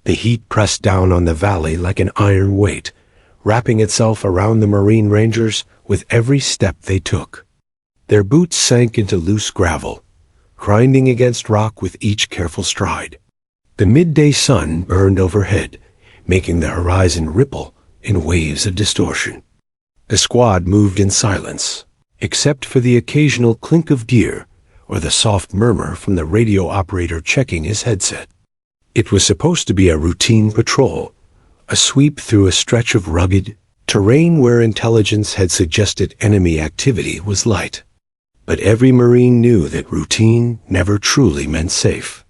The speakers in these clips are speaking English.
The heat pressed down on the valley like an iron weight, wrapping itself around the Marine Rangers with every step they took. Their boots sank into loose gravel, grinding against rock with each careful stride. The midday sun burned overhead, making the horizon ripple in waves of distortion. The squad moved in silence, except for the occasional clink of gear or the soft murmur from the radio operator checking his headset. It was supposed to be a routine patrol, a sweep through a stretch of rugged terrain where intelligence had suggested enemy activity was light. But every Marine knew that routine never truly meant safe.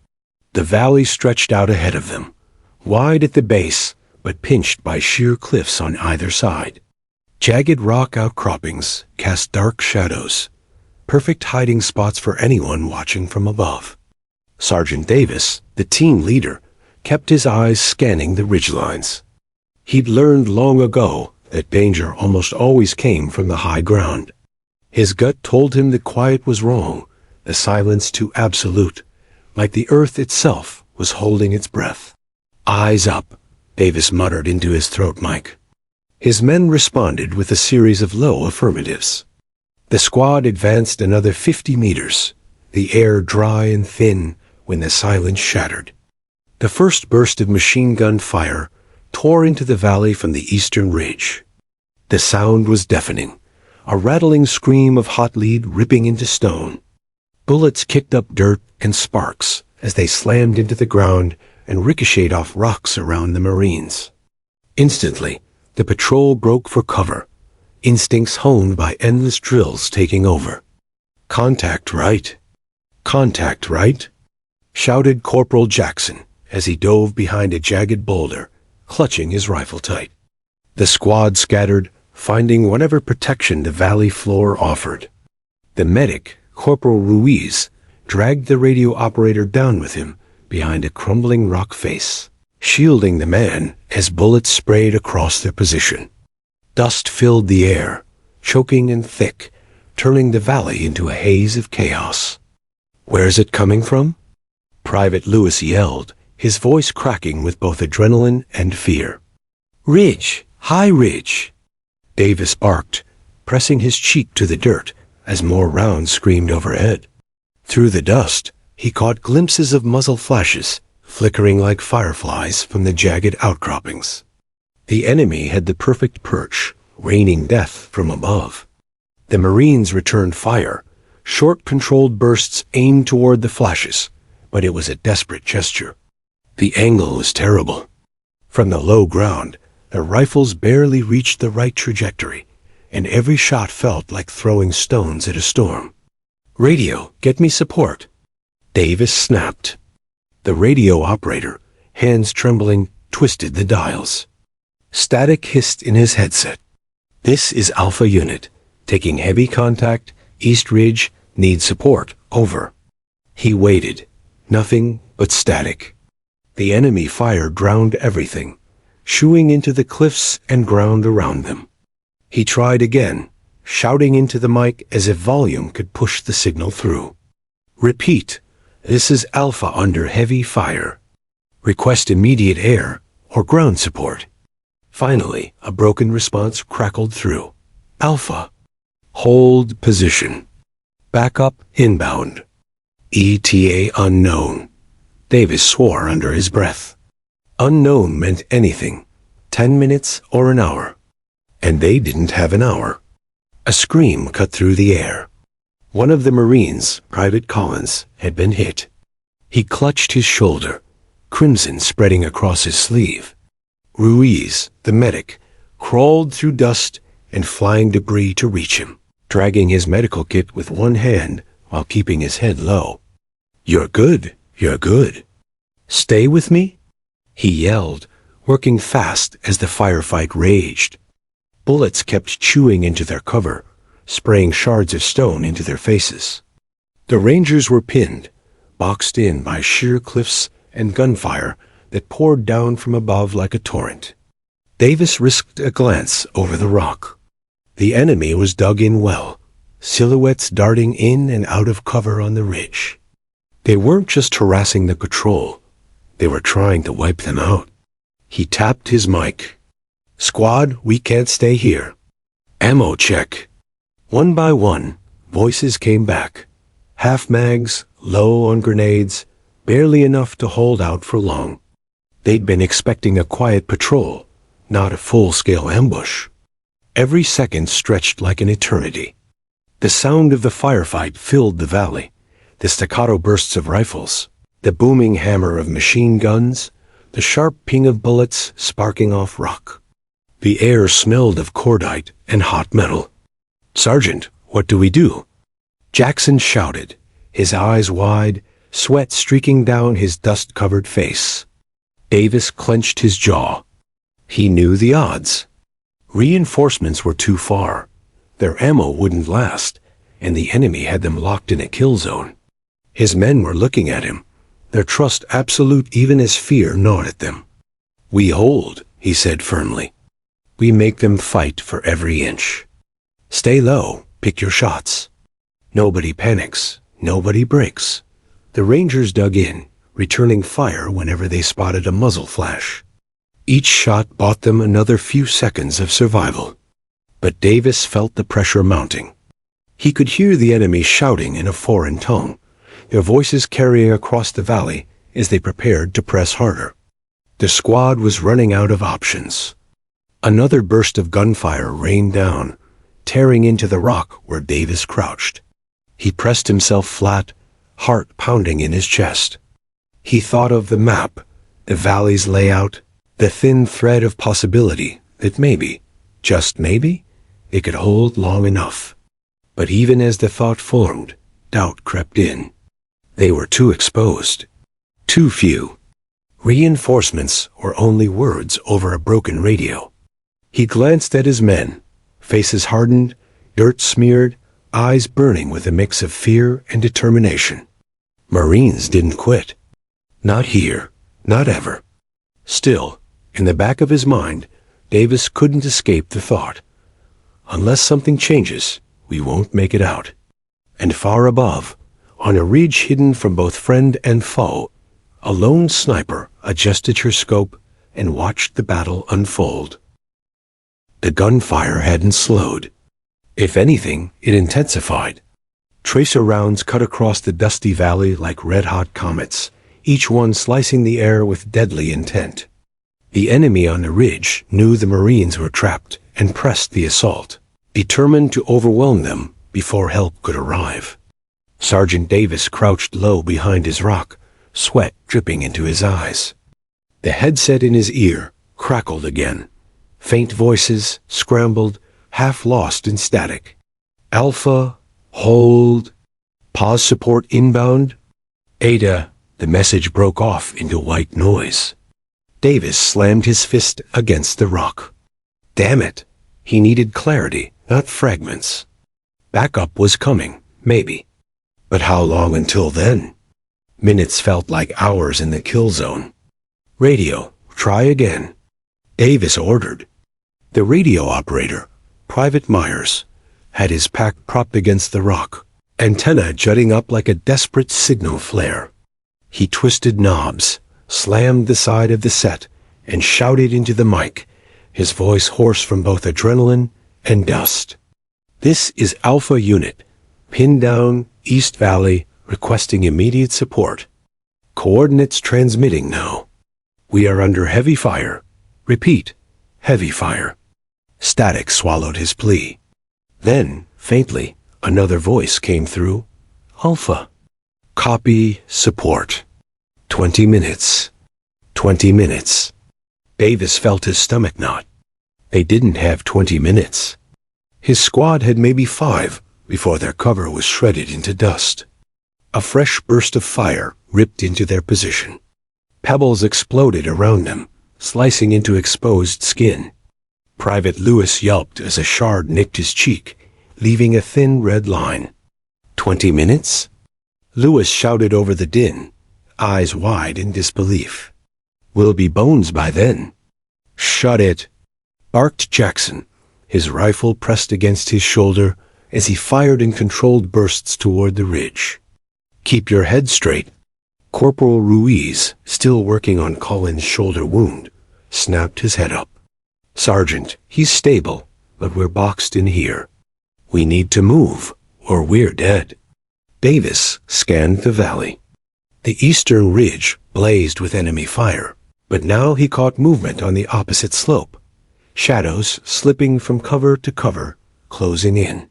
The valley stretched out ahead of them, wide at the base, but pinched by sheer cliffs on either side. Jagged rock outcroppings cast dark shadows, perfect hiding spots for anyone watching from above. Sergeant Davis, the team leader, kept his eyes scanning the ridgelines. He'd learned long ago that danger almost always came from the high ground. His gut told him the quiet was wrong, the silence too absolute, like the earth itself was holding its breath. "Eyes up," Davis muttered into his throat mic. His men responded with a series of low affirmatives. The squad advanced another 50 meters, the air dry and thin when the silence shattered. The first burst of machine gun fire tore into the valley from the eastern ridge. The sound was deafening, a rattling scream of hot lead ripping into stone. Bullets kicked up dirt and sparks as they slammed into the ground and ricocheted off rocks around the Marines. Instantly, the patrol broke for cover, instincts honed by endless drills taking over. "Contact right! Contact right!" shouted Corporal Jackson as he dove behind a jagged boulder, clutching his rifle tight. The squad scattered, finding whatever protection the valley floor offered. The medic, Corporal Ruiz, dragged the radio operator down with him behind a crumbling rock face, shielding the man as bullets sprayed across their position. Dust filled the air, choking and thick, turning the valley into a haze of chaos. "Where's it coming from?" Private Lewis yelled, his voice cracking with both adrenaline and fear. "Ridge! High ridge!" Davis barked, pressing his cheek to the dirt as more rounds screamed overhead. Through the dust, he caught glimpses of muzzle flashes, flickering like fireflies from the jagged outcroppings. The enemy had the perfect perch, raining death from above. The Marines returned fire, short controlled bursts aimed toward the flashes, but it was a desperate gesture. The angle was terrible. From the low ground, the rifles barely reached the right trajectory, and every shot felt like throwing stones at a storm. "Radio, get me support." Davis snapped. The radio operator, hands trembling, twisted the dials. Static hissed in his headset. "This is Alpha Unit. Taking heavy contact, East Ridge, need support, over." He waited. Nothing but static. The enemy fire drowned everything, shooing into the cliffs and ground around them. He tried again, shouting into the mic as if volume could push the signal through. "Repeat, this is Alpha under heavy fire. Request immediate air or ground support." Finally, a broken response crackled through. "Alpha, hold position. Backup inbound. ETA unknown." Davis swore under his breath. Unknown meant anything, 10 minutes or an hour. And they didn't have an hour. A scream cut through the air. One of the Marines, Private Collins, had been hit. He clutched his shoulder, crimson spreading across his sleeve. Ruiz, the medic, crawled through dust and flying debris to reach him, dragging his medical kit with one hand while keeping his head low. "You're good, you're good. Stay with me?" he yelled, working fast as the firefight raged. Bullets kept chewing into their cover, spraying shards of stone into their faces. The Rangers were pinned, boxed in by sheer cliffs and gunfire that poured down from above like a torrent. Davis risked a glance over the rock. The enemy was dug in well, silhouettes darting in and out of cover on the ridge. They weren't just harassing the patrol. They were trying to wipe them out. He tapped his mic. "Squad, we can't stay here. Ammo check." One by one, voices came back. Half mags, low on grenades, barely enough to hold out for long. They'd been expecting a quiet patrol, not a full-scale ambush. Every second stretched like an eternity. The sound of the firefight filled the valley, the staccato bursts of rifles, the booming hammer of machine guns, the sharp ping of bullets sparking off rock. The air smelled of cordite and hot metal. "Sergeant, what do we do?" Jackson shouted, his eyes wide, sweat streaking down his dust-covered face. Davis clenched his jaw. He knew the odds. Reinforcements were too far. Their ammo wouldn't last, and the enemy had them locked in a kill zone. His men were looking at him, their trust absolute even as fear gnawed at them. "We hold," he said firmly. "We make them fight for every inch. Stay low, pick your shots. Nobody panics, nobody breaks." The Rangers dug in, returning fire whenever they spotted a muzzle flash. Each shot bought them another few seconds of survival. But Davis felt the pressure mounting. He could hear the enemy shouting in a foreign tongue, their voices carrying across the valley as they prepared to press harder. The squad was running out of options. Another burst of gunfire rained down, tearing into the rock where Davis crouched. He pressed himself flat, heart pounding in his chest. He thought of the map, the valley's layout, the thin thread of possibility that maybe, just maybe, it could hold long enough. But even as the thought formed, doubt crept in. They were too exposed. Too few. Reinforcements were only words over a broken radio. He glanced at his men, faces hardened, dirt smeared, eyes burning with a mix of fear and determination. Marines didn't quit. Not here, not ever. Still, in the back of his mind, Davis couldn't escape the thought, unless something changes, we won't make it out. And far above, on a ridge hidden from both friend and foe, a lone sniper adjusted her scope and watched the battle unfold. The gunfire hadn't slowed. If anything, it intensified. Tracer rounds cut across the dusty valley like red-hot comets, each one slicing the air with deadly intent. The enemy on the ridge knew the Marines were trapped and pressed the assault, determined to overwhelm them before help could arrive. Sergeant Davis crouched low behind his rock, sweat dripping into his eyes. The headset in his ear crackled again. Faint voices scrambled, half lost in static. "Alpha, hold. Pause support inbound." "Ada," the message broke off into white noise. Davis slammed his fist against the rock. Damn it. He needed clarity, not fragments. Backup was coming, maybe. But how long until then? Minutes felt like hours in the kill zone. "Radio, try again," Davis ordered. The radio operator, Private Myers, had his pack propped against the rock, antenna jutting up like a desperate signal flare. He twisted knobs, slammed the side of the set, and shouted into the mic, his voice hoarse from both adrenaline and dust. "This is Alpha Unit, pinned down, East Valley, requesting immediate support. Coordinates transmitting now. We are under heavy fire. Repeat, heavy fire." Static swallowed his plea. Then, faintly, another voice came through. "Alpha. Copy, support. 20 minutes. 20 minutes." Davis felt his stomach knot. They didn't have 20 minutes. His squad had maybe 5 before their cover was shredded into dust. A fresh burst of fire ripped into their position. Pebbles exploded around them, slicing into exposed skin. Private Lewis yelped as a shard nicked his cheek, leaving a thin red line. 20 minutes? Lewis shouted over the din, eyes wide in disbelief. "We'll be bones by then." "Shut it," barked Jackson, his rifle pressed against his shoulder as he fired in controlled bursts toward the ridge. "Keep your head straight." Corporal Ruiz, still working on Colin's shoulder wound, snapped his head up. "Sergeant, he's stable, but we're boxed in here. We need to move, or we're dead." Davis scanned the valley. The eastern ridge blazed with enemy fire, but now he caught movement on the opposite slope. Shadows slipping from cover to cover, closing in.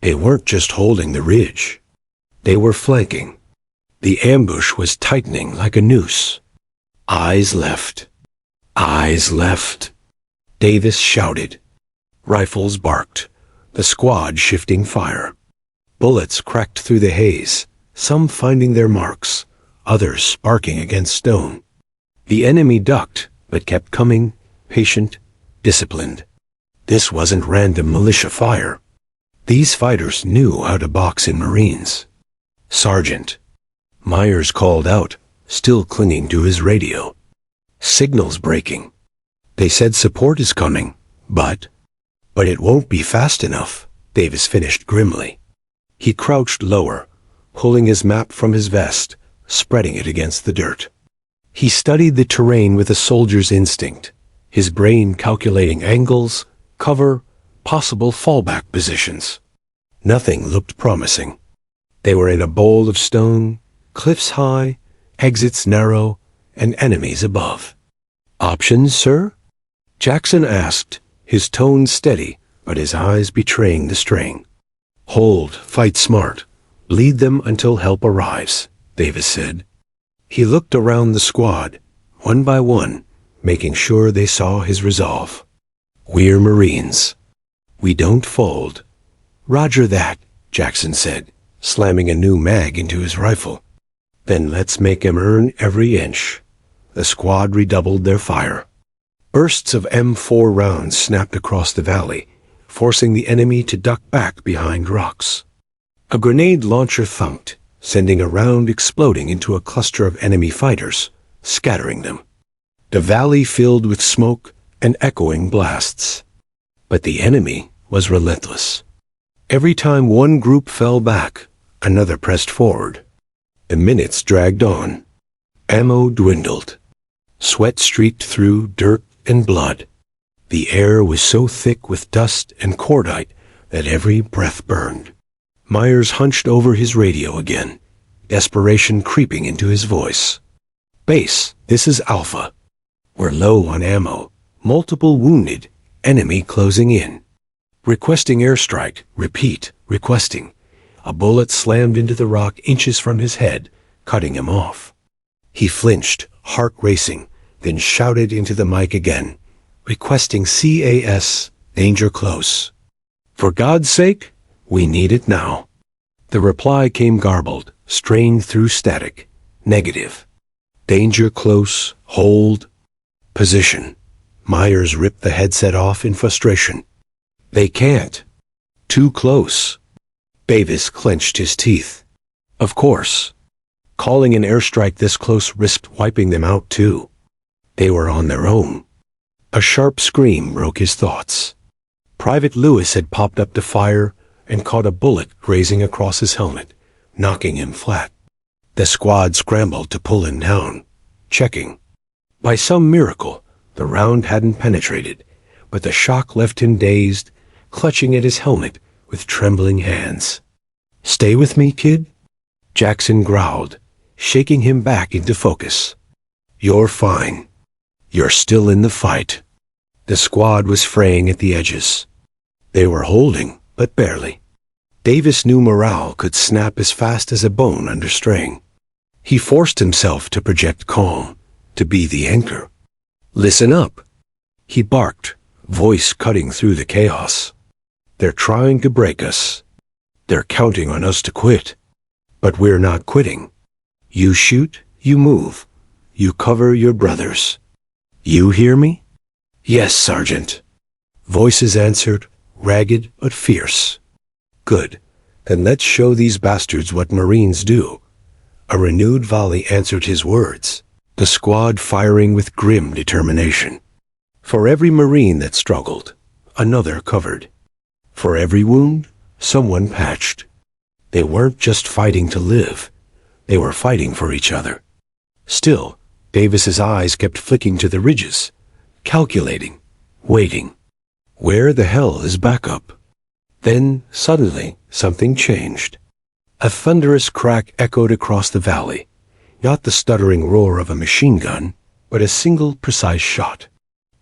They weren't just holding the ridge. They were flanking. The ambush was tightening like a noose. Eyes left. Eyes left. Davis shouted. Rifles barked, the squad shifting fire. Bullets cracked through the haze, some finding their marks, others sparking against stone. The enemy ducked, but kept coming, patient, disciplined. This wasn't random militia fire. These fighters knew how to box in Marines. "Sergeant." Myers called out, still clinging to his radio. "Signal's breaking. They said support is coming, but it won't be fast enough," Davis finished grimly. He crouched lower, pulling his map from his vest, spreading it against the dirt. He studied the terrain with a soldier's instinct, his brain calculating angles, cover, possible fallback positions. Nothing looked promising. They were in a bowl of stone, cliffs high, exits narrow, and enemies above. "Options, sir?" Jackson asked, his tone steady, but his eyes betraying the strain. "Hold, fight smart. Lead them until help arrives," Davis said. He looked around the squad, one by one, making sure they saw his resolve. "We're Marines. We don't fold." "Roger that," Jackson said, slamming a new mag into his rifle. "Then let's make 'em earn every inch." The squad redoubled their fire. Bursts of M4 rounds snapped across the valley, forcing the enemy to duck back behind rocks. A grenade launcher thunked, sending a round exploding into a cluster of enemy fighters, scattering them. The valley filled with smoke and echoing blasts. But the enemy was relentless. Every time one group fell back, another pressed forward. The minutes dragged on. Ammo dwindled. Sweat streaked through dirt and blood. The air was so thick with dust and cordite that every breath burned. Myers hunched over his radio again, desperation creeping into his voice. "Base, this is Alpha. We're low on ammo, multiple wounded, enemy closing in. Requesting airstrike, repeat, requesting." A bullet slammed into the rock inches from his head, cutting him off. He flinched, heart racing, then shouted into the mic again, "Requesting CAS, danger close." "For God's sake, we need it now." The reply came garbled, strained through static. Negative. Danger close, hold, position. Myers ripped the headset off in frustration. "They can't. Too close." Davis clenched his teeth. Of course. Calling an airstrike this close risked wiping them out too. They were on their own. A sharp scream broke his thoughts. Private Lewis had popped up to fire and caught a bullet grazing across his helmet, knocking him flat. The squad scrambled to pull him down, checking. By some miracle, the round hadn't penetrated, but the shock left him dazed, clutching at his helmet with trembling hands. "Stay with me, kid?" Jackson growled, shaking him back into focus. "You're fine. You're still in the fight." The squad was fraying at the edges. They were holding, but barely. Davis knew morale could snap as fast as a bone under strain. He forced himself to project calm, to be the anchor. "Listen up," he barked, voice cutting through the chaos. "They're trying to break us. They're counting on us to quit. But we're not quitting. You shoot, you move. You cover your brothers. You hear me?" "Yes, Sergeant." Voices answered, ragged but fierce. "Good. Then let's show these bastards what Marines do." A renewed volley answered his words, the squad firing with grim determination. For every Marine that struggled, another covered. For every wound, someone patched. They weren't just fighting to live. They were fighting for each other, Still, Davis's eyes kept flicking to the ridges, calculating, waiting. Where the hell is backup? Then, suddenly, something changed. A thunderous crack echoed across the valley, not the stuttering roar of a machine gun, but a single precise shot.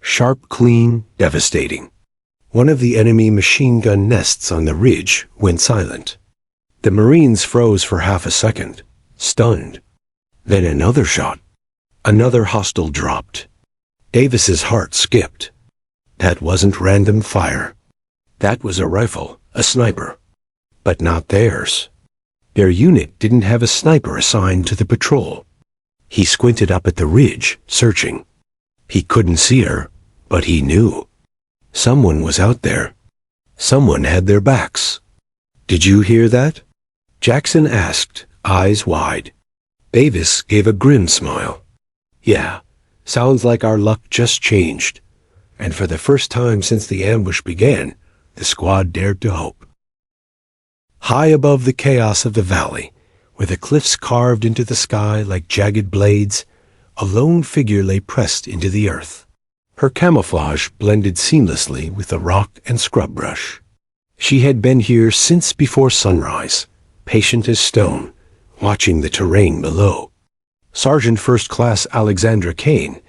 Sharp, clean, devastating. One of the enemy machine gun nests on the ridge went silent. The Marines froze for half a second, stunned. Then another shot. Another hostile dropped. Davis's heart skipped. That wasn't random fire. That was a rifle, a sniper. But not theirs. Their unit didn't have a sniper assigned to the patrol. He squinted up at the ridge, searching. He couldn't see her, but he knew. Someone was out there. Someone had their backs. "Did you hear that?" Jackson asked, eyes wide. Davis gave a grim smile. "Yeah, sounds like our luck just changed. And for the first time since the ambush began, the squad dared to hope." High above the chaos of the valley, where the cliffs carved into the sky like jagged blades, a lone figure lay pressed into the earth. Her camouflage blended seamlessly with the rock and scrub brush. She had been here since before sunrise, patient as stone, watching the terrain below. Sergeant First Class Alexandra Kane,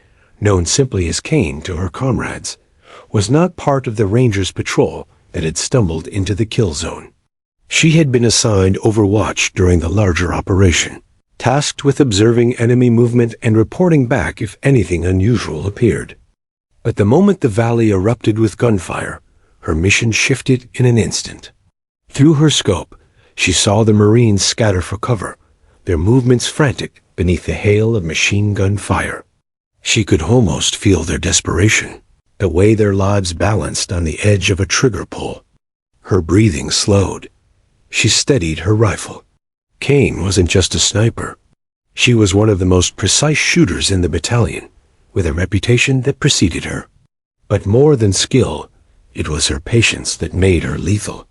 known simply as Kane to her comrades, was not part of the Rangers' patrol that had stumbled into the kill zone. She had been assigned Overwatch during the larger operation, tasked with observing enemy movement and reporting back if anything unusual appeared. But the moment the valley erupted with gunfire, her mission shifted in an instant. Through her scope, she saw the Marines scatter for cover, their movements frantic beneath the hail of machine gun fire. She could almost feel their desperation, the way their lives balanced on the edge of a trigger pull. Her breathing slowed. She steadied her rifle. Kane wasn't just a sniper. She was one of the most precise shooters in the battalion, with a reputation that preceded her. But more than skill, it was her patience that made her lethal.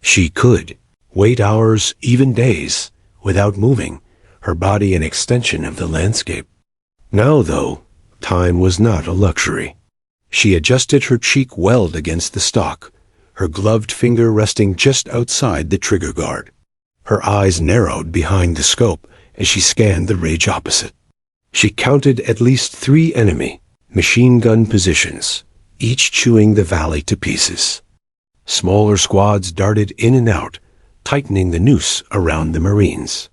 She could wait hours, even days, without moving, her body an extension of the landscape. Now, though, time was not a luxury. She adjusted her cheek weld against the stock, her gloved finger resting just outside the trigger guard. Her eyes narrowed behind the scope as she scanned the ridge opposite. She counted at least 3 enemy machine gun positions, each chewing the valley to pieces. Smaller squads darted in and out, tightening the noose around the Marines.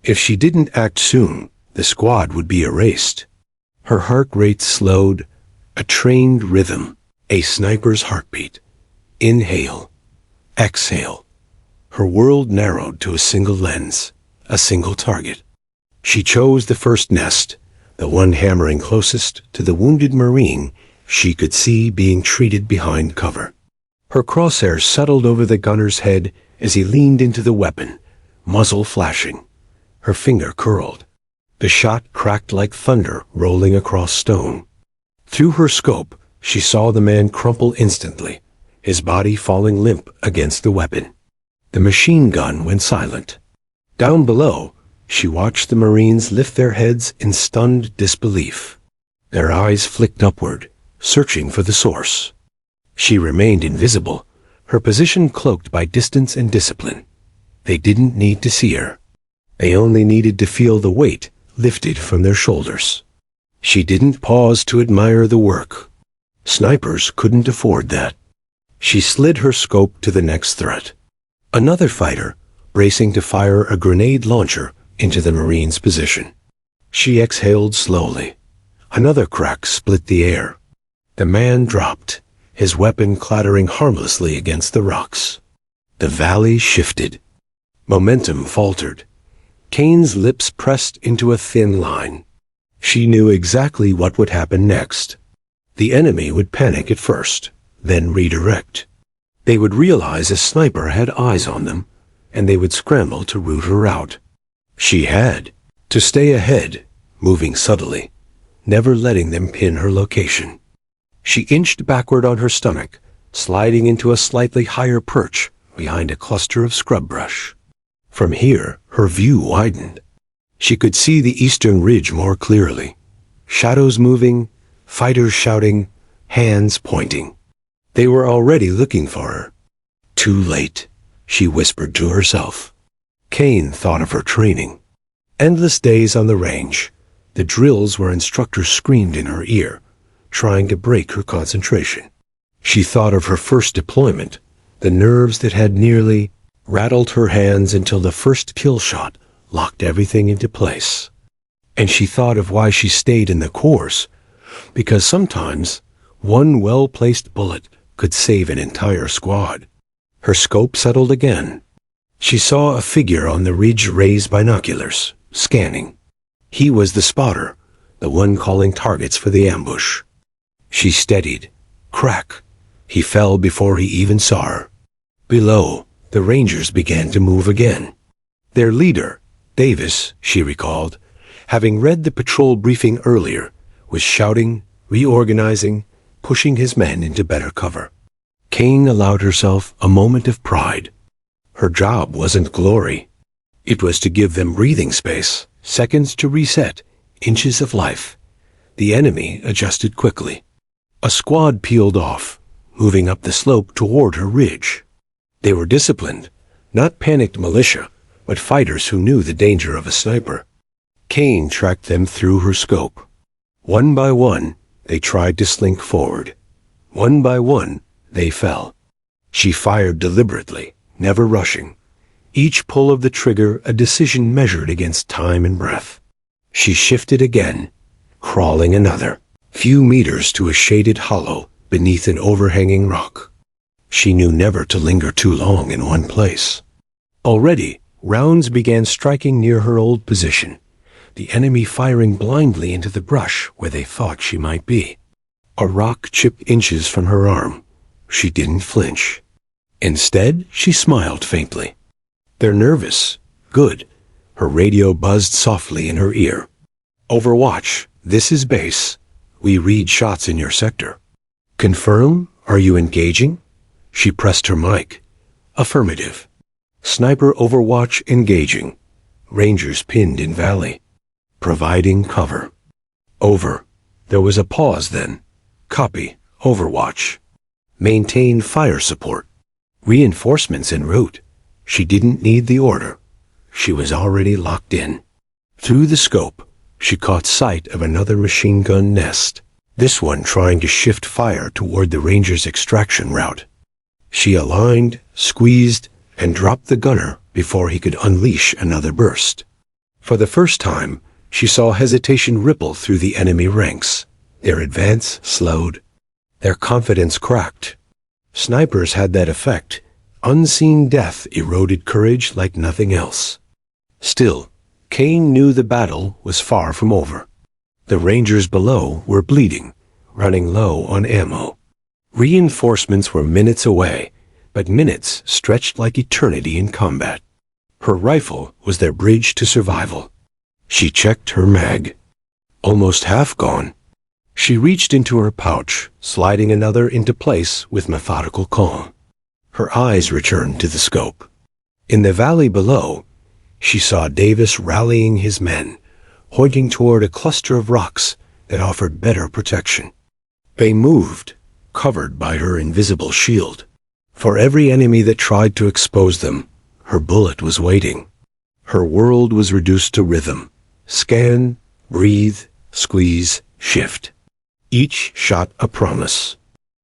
If she didn't act soon, the squad would be erased. Her heart rate slowed, a trained rhythm, a sniper's heartbeat. Inhale, exhale. Her world narrowed to a single lens, a single target. She chose the first nest, the one hammering closest to the wounded Marine she could see being treated behind cover. Her crosshairs settled over the gunner's head as he leaned into the weapon, muzzle flashing. Her finger curled. The shot cracked like thunder rolling across stone. Through her scope, she saw the man crumple instantly, his body falling limp against the weapon. The machine gun went silent. Down below, she watched the Marines lift their heads in stunned disbelief. Their eyes flicked upward, searching for the source. She remained invisible, her position cloaked by distance and discipline. They didn't need to see her. They only needed to feel the weight lifted from their shoulders. She didn't pause to admire the work. Snipers couldn't afford that. She slid her scope to the next threat. Another fighter, bracing to fire a grenade launcher into the Marine's position. She exhaled slowly. Another crack split the air. The man dropped, his weapon clattering harmlessly against the rocks. The valley shifted. Momentum faltered. Kane's lips pressed into a thin line. She knew exactly what would happen next. The enemy would panic at first, then redirect. They would realize a sniper had eyes on them, and they would scramble to root her out. She had to stay ahead, moving subtly, never letting them pin her location. She inched backward on her stomach, sliding into a slightly higher perch behind a cluster of scrub brush. From here, her view widened. She could see the eastern ridge more clearly. Shadows moving, fighters shouting, hands pointing. They were already looking for her. Too late, she whispered to herself. Kane thought of her training. Endless days on the range. The drills where instructors screamed in her ear, trying to break her concentration. She thought of her first deployment, the nerves that had nearly rattled her hands until the first kill shot locked everything into place. And she thought of why she stayed in the course, because sometimes one well-placed bullet could save an entire squad. Her scope settled again. She saw a figure on the ridge-raised binoculars, scanning. He was the spotter, the one calling targets for the ambush. She steadied. Crack. He fell before he even saw her. Below, the Rangers began to move again. Their leader, Davis, she recalled, having read the patrol briefing earlier, was shouting, reorganizing, pushing his men into better cover. Kane allowed herself a moment of pride. Her job wasn't glory. It was to give them breathing space, seconds to reset, inches of life. The enemy adjusted quickly. A squad peeled off, moving up the slope toward her ridge. They were disciplined, not panicked militia, but fighters who knew the danger of a sniper. Kane tracked them through her scope. One by one, they tried to slink forward. One by one, they fell. She fired deliberately, never rushing. Each pull of the trigger a decision measured against time and breath. She shifted again, crawling another few meters to a shaded hollow beneath an overhanging rock. She knew never to linger too long in one place. Already, rounds began striking near her old position, the enemy firing blindly into the brush where they thought she might be. A rock chipped inches from her arm. She didn't flinch. Instead, she smiled faintly. They're nervous. Good. Her radio buzzed softly in her ear. Overwatch, this is base. We read shots in your sector. Confirm? Are you engaging? She pressed her mic. Affirmative. Sniper Overwatch engaging. Rangers pinned in valley. Providing cover. Over. There was a pause then. Copy. Overwatch. Maintain fire support. Reinforcements en route. She didn't need the order. She was already locked in. Through the scope, she caught sight of another machine gun nest, this one trying to shift fire toward the Rangers' extraction route. She aligned, squeezed, and dropped the gunner before he could unleash another burst. For the first time, she saw hesitation ripple through the enemy ranks. Their advance slowed. Their confidence cracked. Snipers had that effect. Unseen death eroded courage like nothing else. Still, Kane knew the battle was far from over. The Rangers below were bleeding, running low on ammo. Reinforcements were minutes away, but minutes stretched like eternity in combat. Her rifle was their bridge to survival. She checked her mag. Almost half gone. She reached into her pouch, sliding another into place with methodical calm. Her eyes returned to the scope. In the valley below, she saw Davis rallying his men, pointing toward a cluster of rocks that offered better protection. They moved, covered by her invisible shield. For every enemy that tried to expose them, her bullet was waiting. Her world was reduced to rhythm. Scan, breathe, squeeze, shift. Each shot a promise.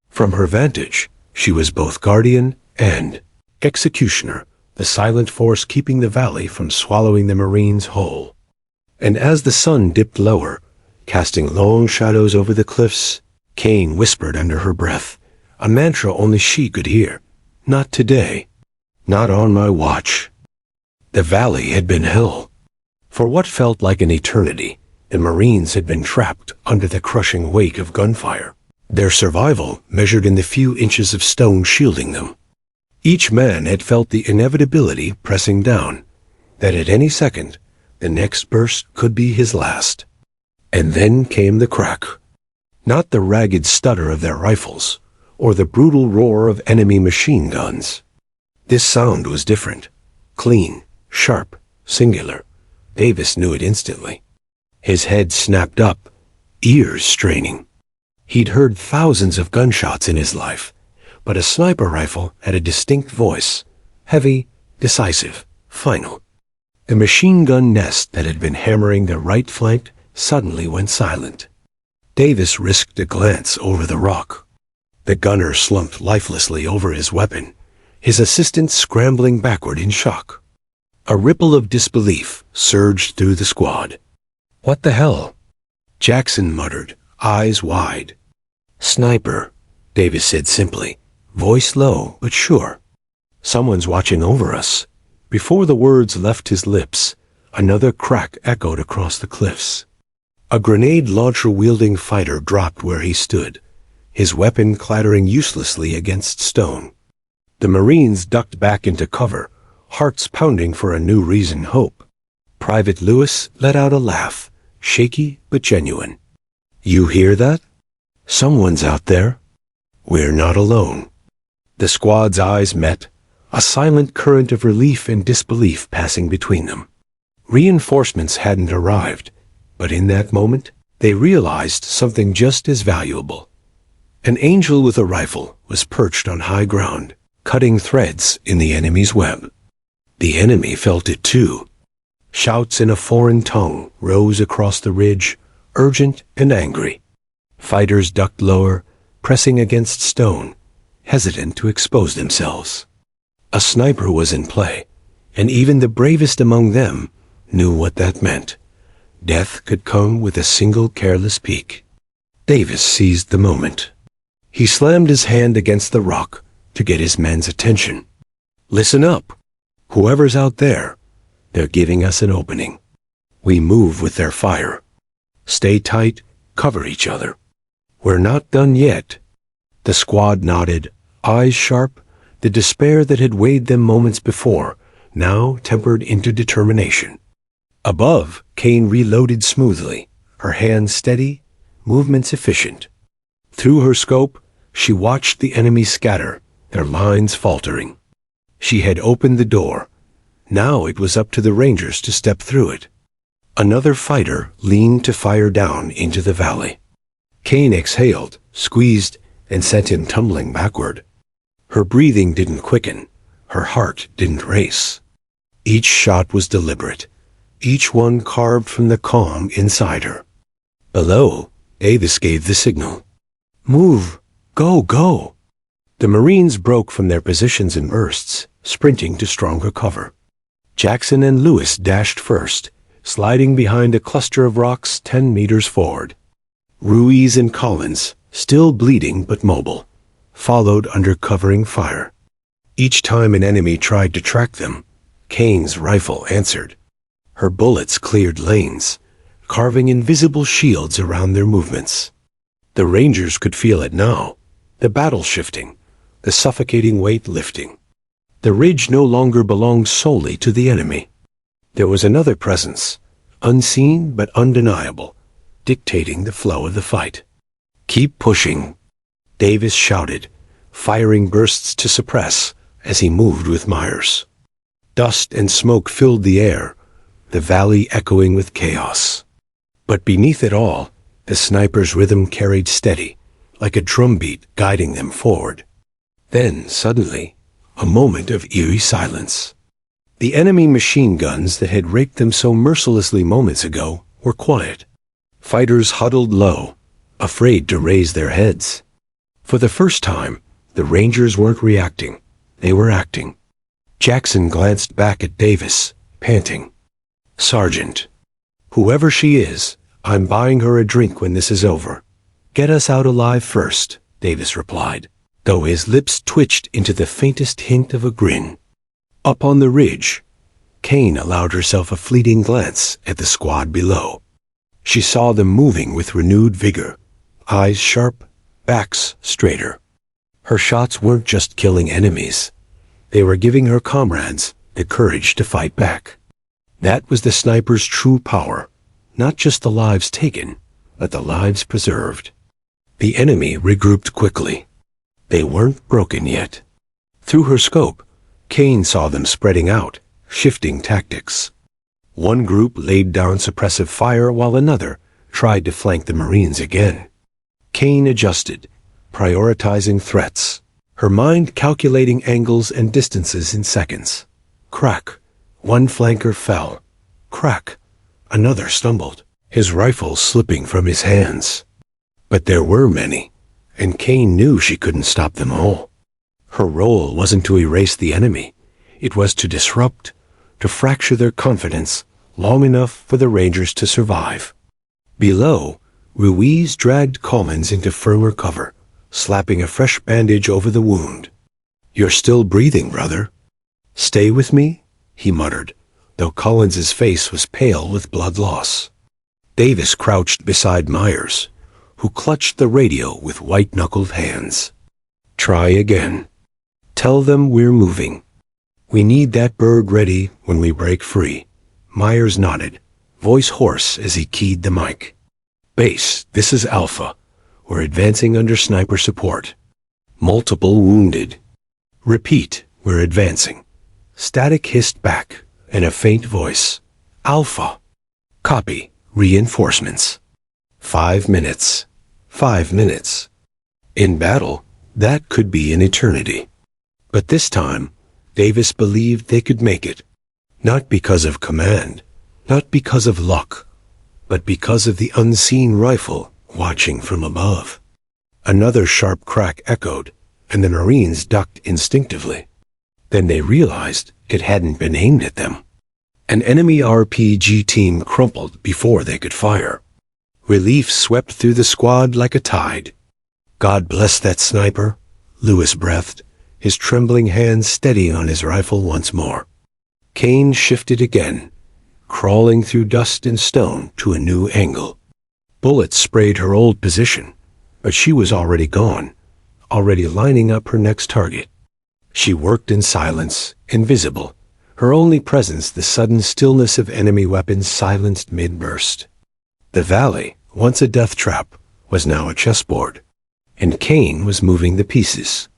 From her vantage, she was both guardian and executioner, the silent force keeping the valley from swallowing the Marines whole. And as the sun dipped lower, casting long shadows over the cliffs, Kane whispered under her breath, a mantra only she could hear. Not today. Not on my watch. The valley had been hell. For what felt like an eternity, the Marines had been trapped under the crushing wake of gunfire. Their survival measured in the few inches of stone shielding them. Each man had felt the inevitability pressing down, that at any second, the next burst could be his last. And then came the crack. Not the ragged stutter of their rifles, or the brutal roar of enemy machine guns. This sound was different, clean, sharp, singular, Davis knew it instantly. His head snapped up, ears straining. He'd heard thousands of gunshots in his life, but a sniper rifle had a distinct voice, heavy, decisive, final. The machine gun nest that had been hammering their right flank suddenly went silent. Davis risked a glance over the rock. The gunner slumped lifelessly over his weapon, his assistant scrambling backward in shock. A ripple of disbelief surged through the squad. "What the hell?" Jackson muttered, eyes wide. "Sniper," Davis said simply, voice low but sure. "Someone's watching over us." Before the words left his lips, another crack echoed across the cliffs. A grenade launcher-wielding fighter dropped where he stood, his weapon clattering uselessly against stone. The Marines ducked back into cover, hearts pounding for a new reason hope. Private Lewis let out a laugh, shaky but genuine. "You hear that? Someone's out there. We're not alone." The squad's eyes met, a silent current of relief and disbelief passing between them. Reinforcements hadn't arrived, but in that moment, they realized something just as valuable. An angel with a rifle was perched on high ground, cutting threads in the enemy's web. The enemy felt it too. Shouts in a foreign tongue rose across the ridge, urgent and angry. Fighters ducked lower, pressing against stone, hesitant to expose themselves. A sniper was in play, and even the bravest among them knew what that meant. Death could come with a single careless peek. Davis seized the moment. He slammed his hand against the rock to get his men's attention. "Listen up. Whoever's out there, they're giving us an opening. We move with their fire. Stay tight, cover each other. We're not done yet." The squad nodded, eyes sharp, the despair that had weighed them moments before, now tempered into determination. Above, Kane reloaded smoothly, her hands steady, movements efficient. Through her scope, she watched the enemy scatter, their lines faltering. She had opened the door. Now it was up to the Rangers to step through it. Another fighter leaned to fire down into the valley. Kane exhaled, squeezed, and sent him tumbling backward. Her breathing didn't quicken. Her heart didn't race. Each shot was deliberate, each one carved from the calm inside her. Below, Davis gave the signal. "Move! Go, go!" The Marines broke from their positions in bursts, sprinting to stronger cover. Jackson and Lewis dashed first, sliding behind a cluster of rocks 10 meters forward. Ruiz and Collins, still bleeding but mobile, followed under covering fire. Each time an enemy tried to track them, Kane's rifle answered. Her bullets cleared lanes, carving invisible shields around their movements. The Rangers could feel it now, the battle shifting, the suffocating weight lifting. The ridge no longer belonged solely to the enemy. There was another presence, unseen but undeniable, dictating the flow of the fight. "Keep pushing," Davis shouted, firing bursts to suppress as he moved with Myers. Dust and smoke filled the air, the valley echoing with chaos. But beneath it all, the sniper's rhythm carried steady, like a drumbeat guiding them forward. Then, suddenly, a moment of eerie silence. The enemy machine guns that had raked them so mercilessly moments ago were quiet. Fighters huddled low, afraid to raise their heads. For the first time, the Rangers weren't reacting, they were acting. Jackson glanced back at Davis, panting. "Sergeant, whoever she is, I'm buying her a drink when this is over." "Get us out alive first," Davis replied, though his lips twitched into the faintest hint of a grin. Up on the ridge, Kane allowed herself a fleeting glance at the squad below. She saw them moving with renewed vigor, eyes sharp, backs straighter. Her shots weren't just killing enemies. They were giving her comrades the courage to fight back. That was the sniper's true power, not just the lives taken, but the lives preserved. The enemy regrouped quickly. They weren't broken yet. Through her scope, Kane saw them spreading out, shifting tactics. One group laid down suppressive fire while another tried to flank the Marines again. Kane adjusted, prioritizing threats, her mind calculating angles and distances in seconds. Crack. One flanker fell. Crack. Another stumbled, his rifle slipping from his hands. But there were many, and Kane knew she couldn't stop them all. Her role wasn't to erase the enemy. It was to disrupt, to fracture their confidence long enough for the Rangers to survive. Below, Ruiz dragged Collins into firmer cover, slapping a fresh bandage over the wound. "You're still breathing, brother." "Stay with me," he muttered, though Collins's face was pale with blood loss. Davis crouched beside Myers, who clutched the radio with white-knuckled hands. "Try again. Tell them we're moving. We need that bird ready when we break free." Myers nodded, voice hoarse as he keyed the mic. "Base, this is Alpha. We're advancing under sniper support. Multiple wounded." "Repeat, we're advancing." Static hissed back, and a faint voice. "Alpha." "Copy. Reinforcements." 5 minutes. 5 minutes. In battle, that could be an eternity. But this time, Davis believed they could make it. Not because of command, not because of luck, but because of the unseen rifle watching from above. Another sharp crack echoed, and the Marines ducked instinctively. Then they realized it hadn't been aimed at them. An enemy RPG team crumpled before they could fire. Relief swept through the squad like a tide. "God bless that sniper," Lewis breathed, his trembling hands steady on his rifle once more. Kane shifted again, crawling through dust and stone to a new angle. Bullets sprayed her old position, but she was already gone, already lining up her next target. She worked in silence, invisible, her only presence the sudden stillness of enemy weapons silenced mid-burst. The valley, once a death trap, was now a chessboard, and Kane was moving the pieces.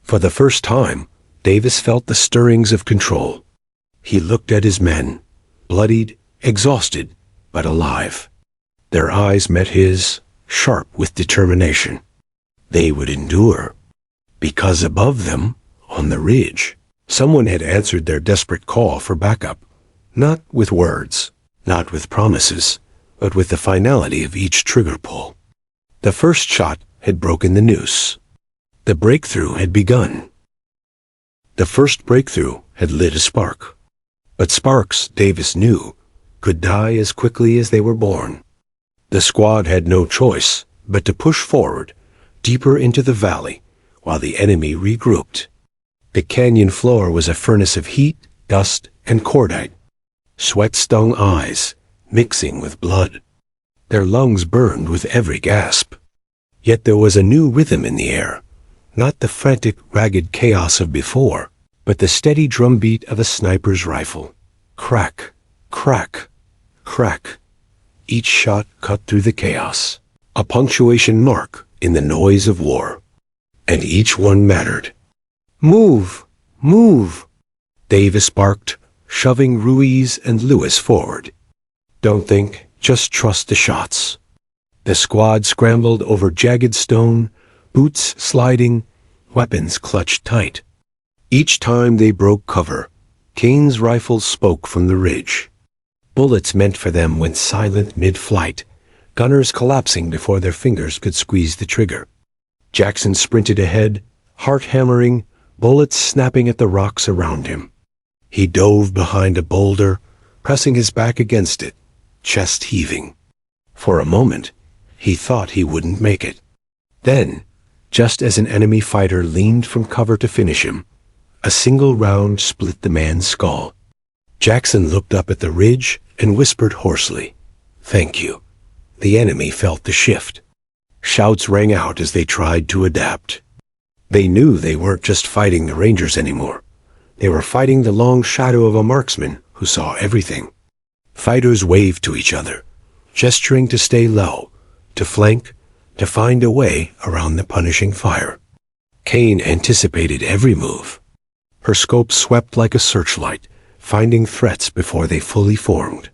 For the first time, Davis felt the stirrings of control. He looked at his men, bloodied, exhausted, but alive. Their eyes met his, sharp with determination. They would endure, because above them, on the ridge, someone had answered their desperate call for backup, not with words, not with promises, but with the finality of each trigger pull. The first shot had broken the noose. The breakthrough had begun. The first breakthrough had lit a spark. But sparks, Davis knew, could die as quickly as they were born. The squad had no choice but to push forward, deeper into the valley, while the enemy regrouped. The canyon floor was a furnace of heat, dust, and cordite. Sweat-stung eyes, mixing with blood. Their lungs burned with every gasp. Yet there was a new rhythm in the air, not the frantic, ragged chaos of before, but the steady drumbeat of a sniper's rifle. Crack, crack, crack. Each shot cut through the chaos, a punctuation mark in the noise of war. And each one mattered. "Move! Move!" Davis barked, shoving Ruiz and Lewis forward. "Don't think, just trust the shots." The squad scrambled over jagged stone, boots sliding, weapons clutched tight. Each time they broke cover, Kane's rifle spoke from the ridge. Bullets meant for them went silent mid-flight, gunners collapsing before their fingers could squeeze the trigger. Jackson sprinted ahead, heart hammering, bullets snapping at the rocks around him. He dove behind a boulder, pressing his back against it, chest heaving. For a moment, he thought he wouldn't make it. Then, just as an enemy fighter leaned from cover to finish him, a single round split the man's skull. Jackson looked up at the ridge and whispered hoarsely, "Thank you." The enemy felt the shift. Shouts rang out as they tried to adapt. They knew they weren't just fighting the Rangers anymore. They were fighting the long shadow of a marksman who saw everything. Fighters waved to each other, gesturing to stay low, to flank, to find a way around the punishing fire. Kane anticipated every move. Her scope swept like a searchlight, finding threats before they fully formed.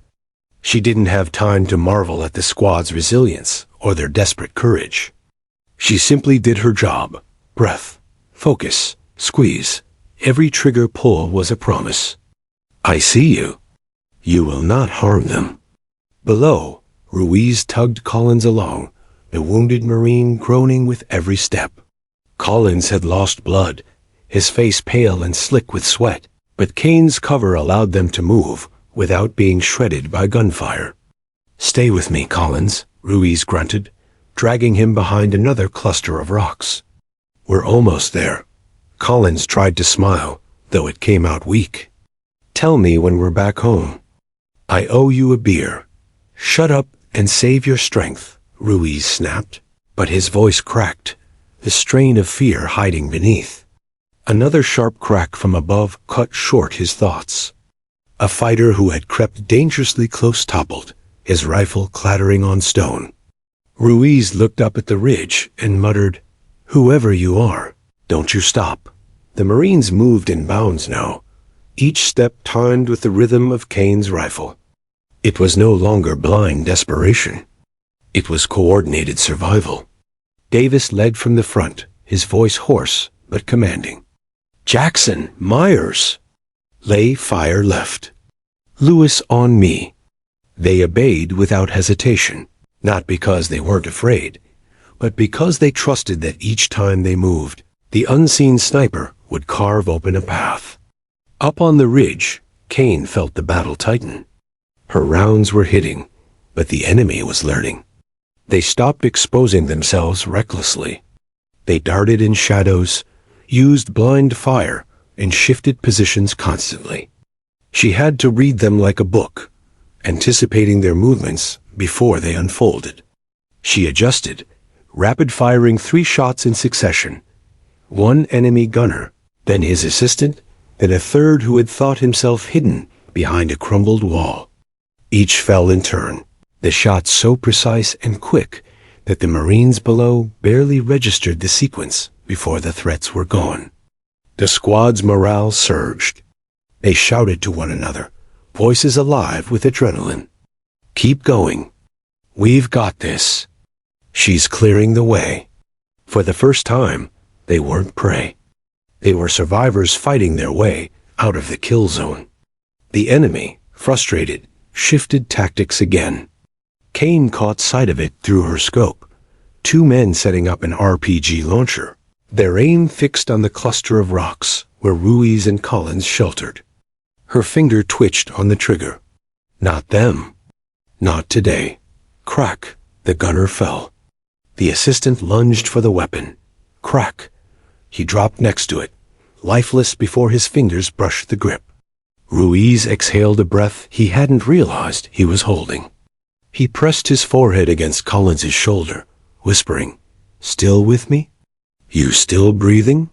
She didn't have time to marvel at the squad's resilience or their desperate courage. She simply did her job. Breath, focus, squeeze. Every trigger pull was a promise. I see you. You will not harm them. Below, Ruiz tugged Collins along, the wounded Marine groaning with every step. Collins had lost blood, his face pale and slick with sweat, but Kane's cover allowed them to move without being shredded by gunfire. Stay with me, Collins, Ruiz grunted, dragging him behind another cluster of rocks. We're almost there. Collins tried to smile, though it came out weak. Tell me when we're back home. I owe you a beer. Shut up and save your strength, Ruiz snapped, but his voice cracked, the strain of fear hiding beneath. Another sharp crack from above cut short his thoughts. A fighter who had crept dangerously close toppled, his rifle clattering on stone. Ruiz looked up at the ridge and muttered, "Whoever you are, don't you stop." The Marines moved in bounds now, each step timed with the rhythm of Kane's rifle. It was no longer blind desperation. It was coordinated survival. Davis led from the front, his voice hoarse but commanding. "Jackson, Myers!" Lay fire left. "Lewis on me." They obeyed without hesitation, not because they weren't afraid, but because they trusted that each time they moved, the unseen sniper would carve open a path. Up on the ridge, Kane felt the battle tighten. Her rounds were hitting, but the enemy was learning. They stopped exposing themselves recklessly. They darted in shadows, used blind fire, and shifted positions constantly. She had to read them like a book, anticipating their movements before they unfolded. She adjusted, rapid-firing 3 shots in succession. One enemy gunner, then his assistant, then a third who had thought himself hidden behind a crumbled wall. Each fell in turn, the shots so precise and quick that the Marines below barely registered the sequence before the threats were gone. The squad's morale surged. They shouted to one another, voices alive with adrenaline. "Keep going. We've got this. She's clearing the way." For the first time, they weren't prey. They were survivors fighting their way out of the kill zone. The enemy, frustrated, shifted tactics again. Kane caught sight of it through her scope. 2 men setting up an RPG launcher, their aim fixed on the cluster of rocks where Ruiz and Collins sheltered. Her finger twitched on the trigger. Not them. Not today. Crack, the gunner fell. The assistant lunged for the weapon. Crack. He dropped next to it, lifeless before his fingers brushed the grip. Ruiz exhaled a breath he hadn't realized he was holding. He pressed his forehead against Collins's shoulder, whispering, "Still with me? You still breathing?"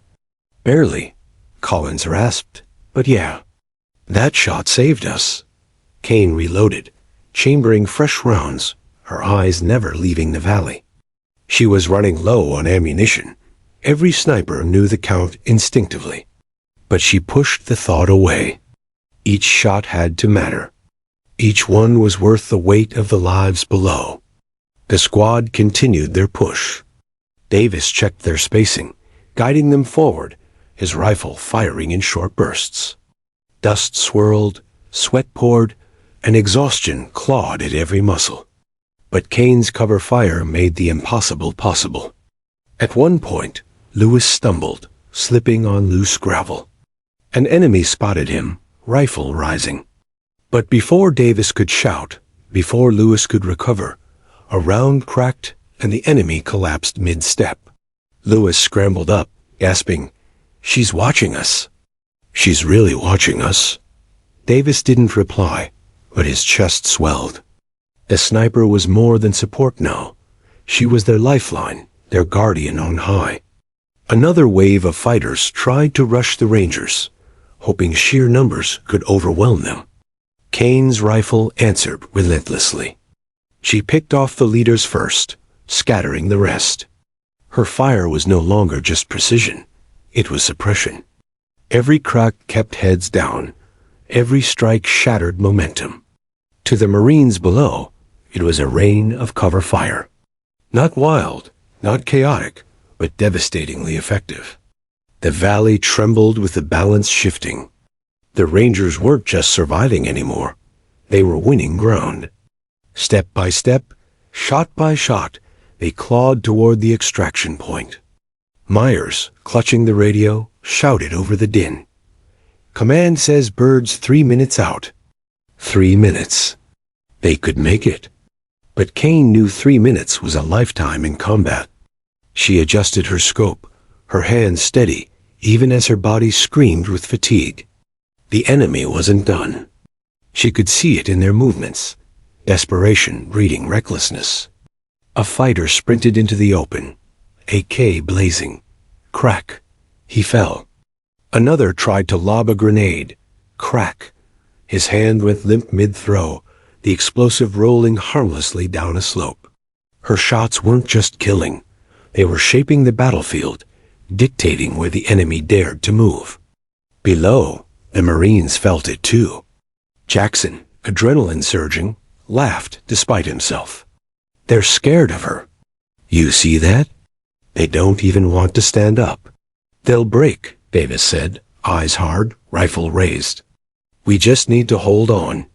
"Barely," Collins rasped, "but yeah." "That shot saved us." Kane reloaded, chambering fresh rounds, her eyes never leaving the valley. She was running low on ammunition. Every sniper knew the count instinctively. But she pushed the thought away. Each shot had to matter. Each one was worth the weight of the lives below. The squad continued their push. Davis checked their spacing, guiding them forward, his rifle firing in short bursts. Dust swirled, sweat poured, and exhaustion clawed at every muscle. But Kane's cover fire made the impossible possible. At one point, Lewis stumbled, slipping on loose gravel. An enemy spotted him, rifle rising. But before Davis could shout, before Lewis could recover, a round cracked and the enemy collapsed mid-step. Lewis scrambled up, gasping, "She's watching us." "She's really watching us." Davis didn't reply, but his chest swelled. The sniper was more than support now. She was their lifeline, their guardian on high. Another wave of fighters tried to rush the Rangers, hoping sheer numbers could overwhelm them. Kane's rifle answered relentlessly. She picked off the leaders first, scattering the rest. Her fire was no longer just precision, it was suppression. Every crack kept heads down, Every strike shattered momentum. To the Marines below, it was a rain of cover fire. Not wild, not chaotic, but devastatingly effective. The valley trembled with the balance shifting. The Rangers weren't just surviving anymore. They were winning ground. Step by step, shot by shot, they clawed toward the extraction point. Myers, clutching the radio, shouted over the din. "Command says birds 3 minutes out." 3 minutes. They could make it. But Kane knew 3 minutes was a lifetime in combat. She adjusted her scope, her hands steady, even as her body screamed with fatigue. The enemy wasn't done. She could see it in their movements. Desperation breeding recklessness. A fighter sprinted into the open, AK blazing. Crack. He fell. Another tried to lob a grenade. Crack. His hand went limp mid-throw, the explosive rolling harmlessly down a slope. Her shots weren't just killing. They were shaping the battlefield, dictating where the enemy dared to move. Below, the Marines felt it too. Jackson, adrenaline surging, laughed despite himself. They're scared of her. You see that? They don't even want to stand up. They'll break, Davis said, eyes hard, rifle raised. We just need to hold on.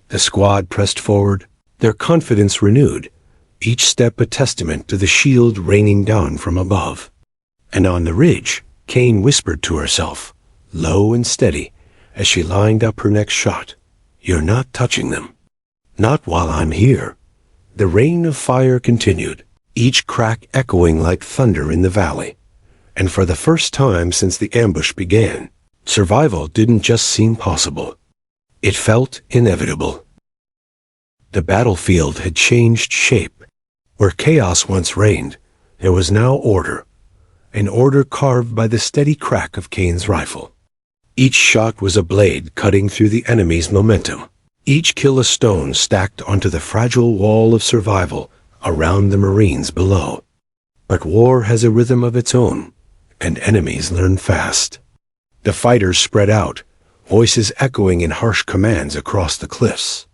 The squad pressed forward, their confidence renewed, each step a testament to the shield raining down from above. And on the ridge, Kane whispered to herself, low and steady, as she lined up her next shot. You're not touching them. Not while I'm here. The rain of fire continued, each crack echoing like thunder in the valley. And for the first time since the ambush began, survival didn't just seem possible. It felt inevitable. The battlefield had changed shape. Where chaos once reigned, there was now order. An order carved by the steady crack of Kane's rifle. Each shot was a blade cutting through the enemy's momentum. Each kill a stone stacked onto the fragile wall of survival around the Marines below. But war has a rhythm of its own, and enemies learn fast. The fighters spread out, voices echoing in harsh commands across the cliffs.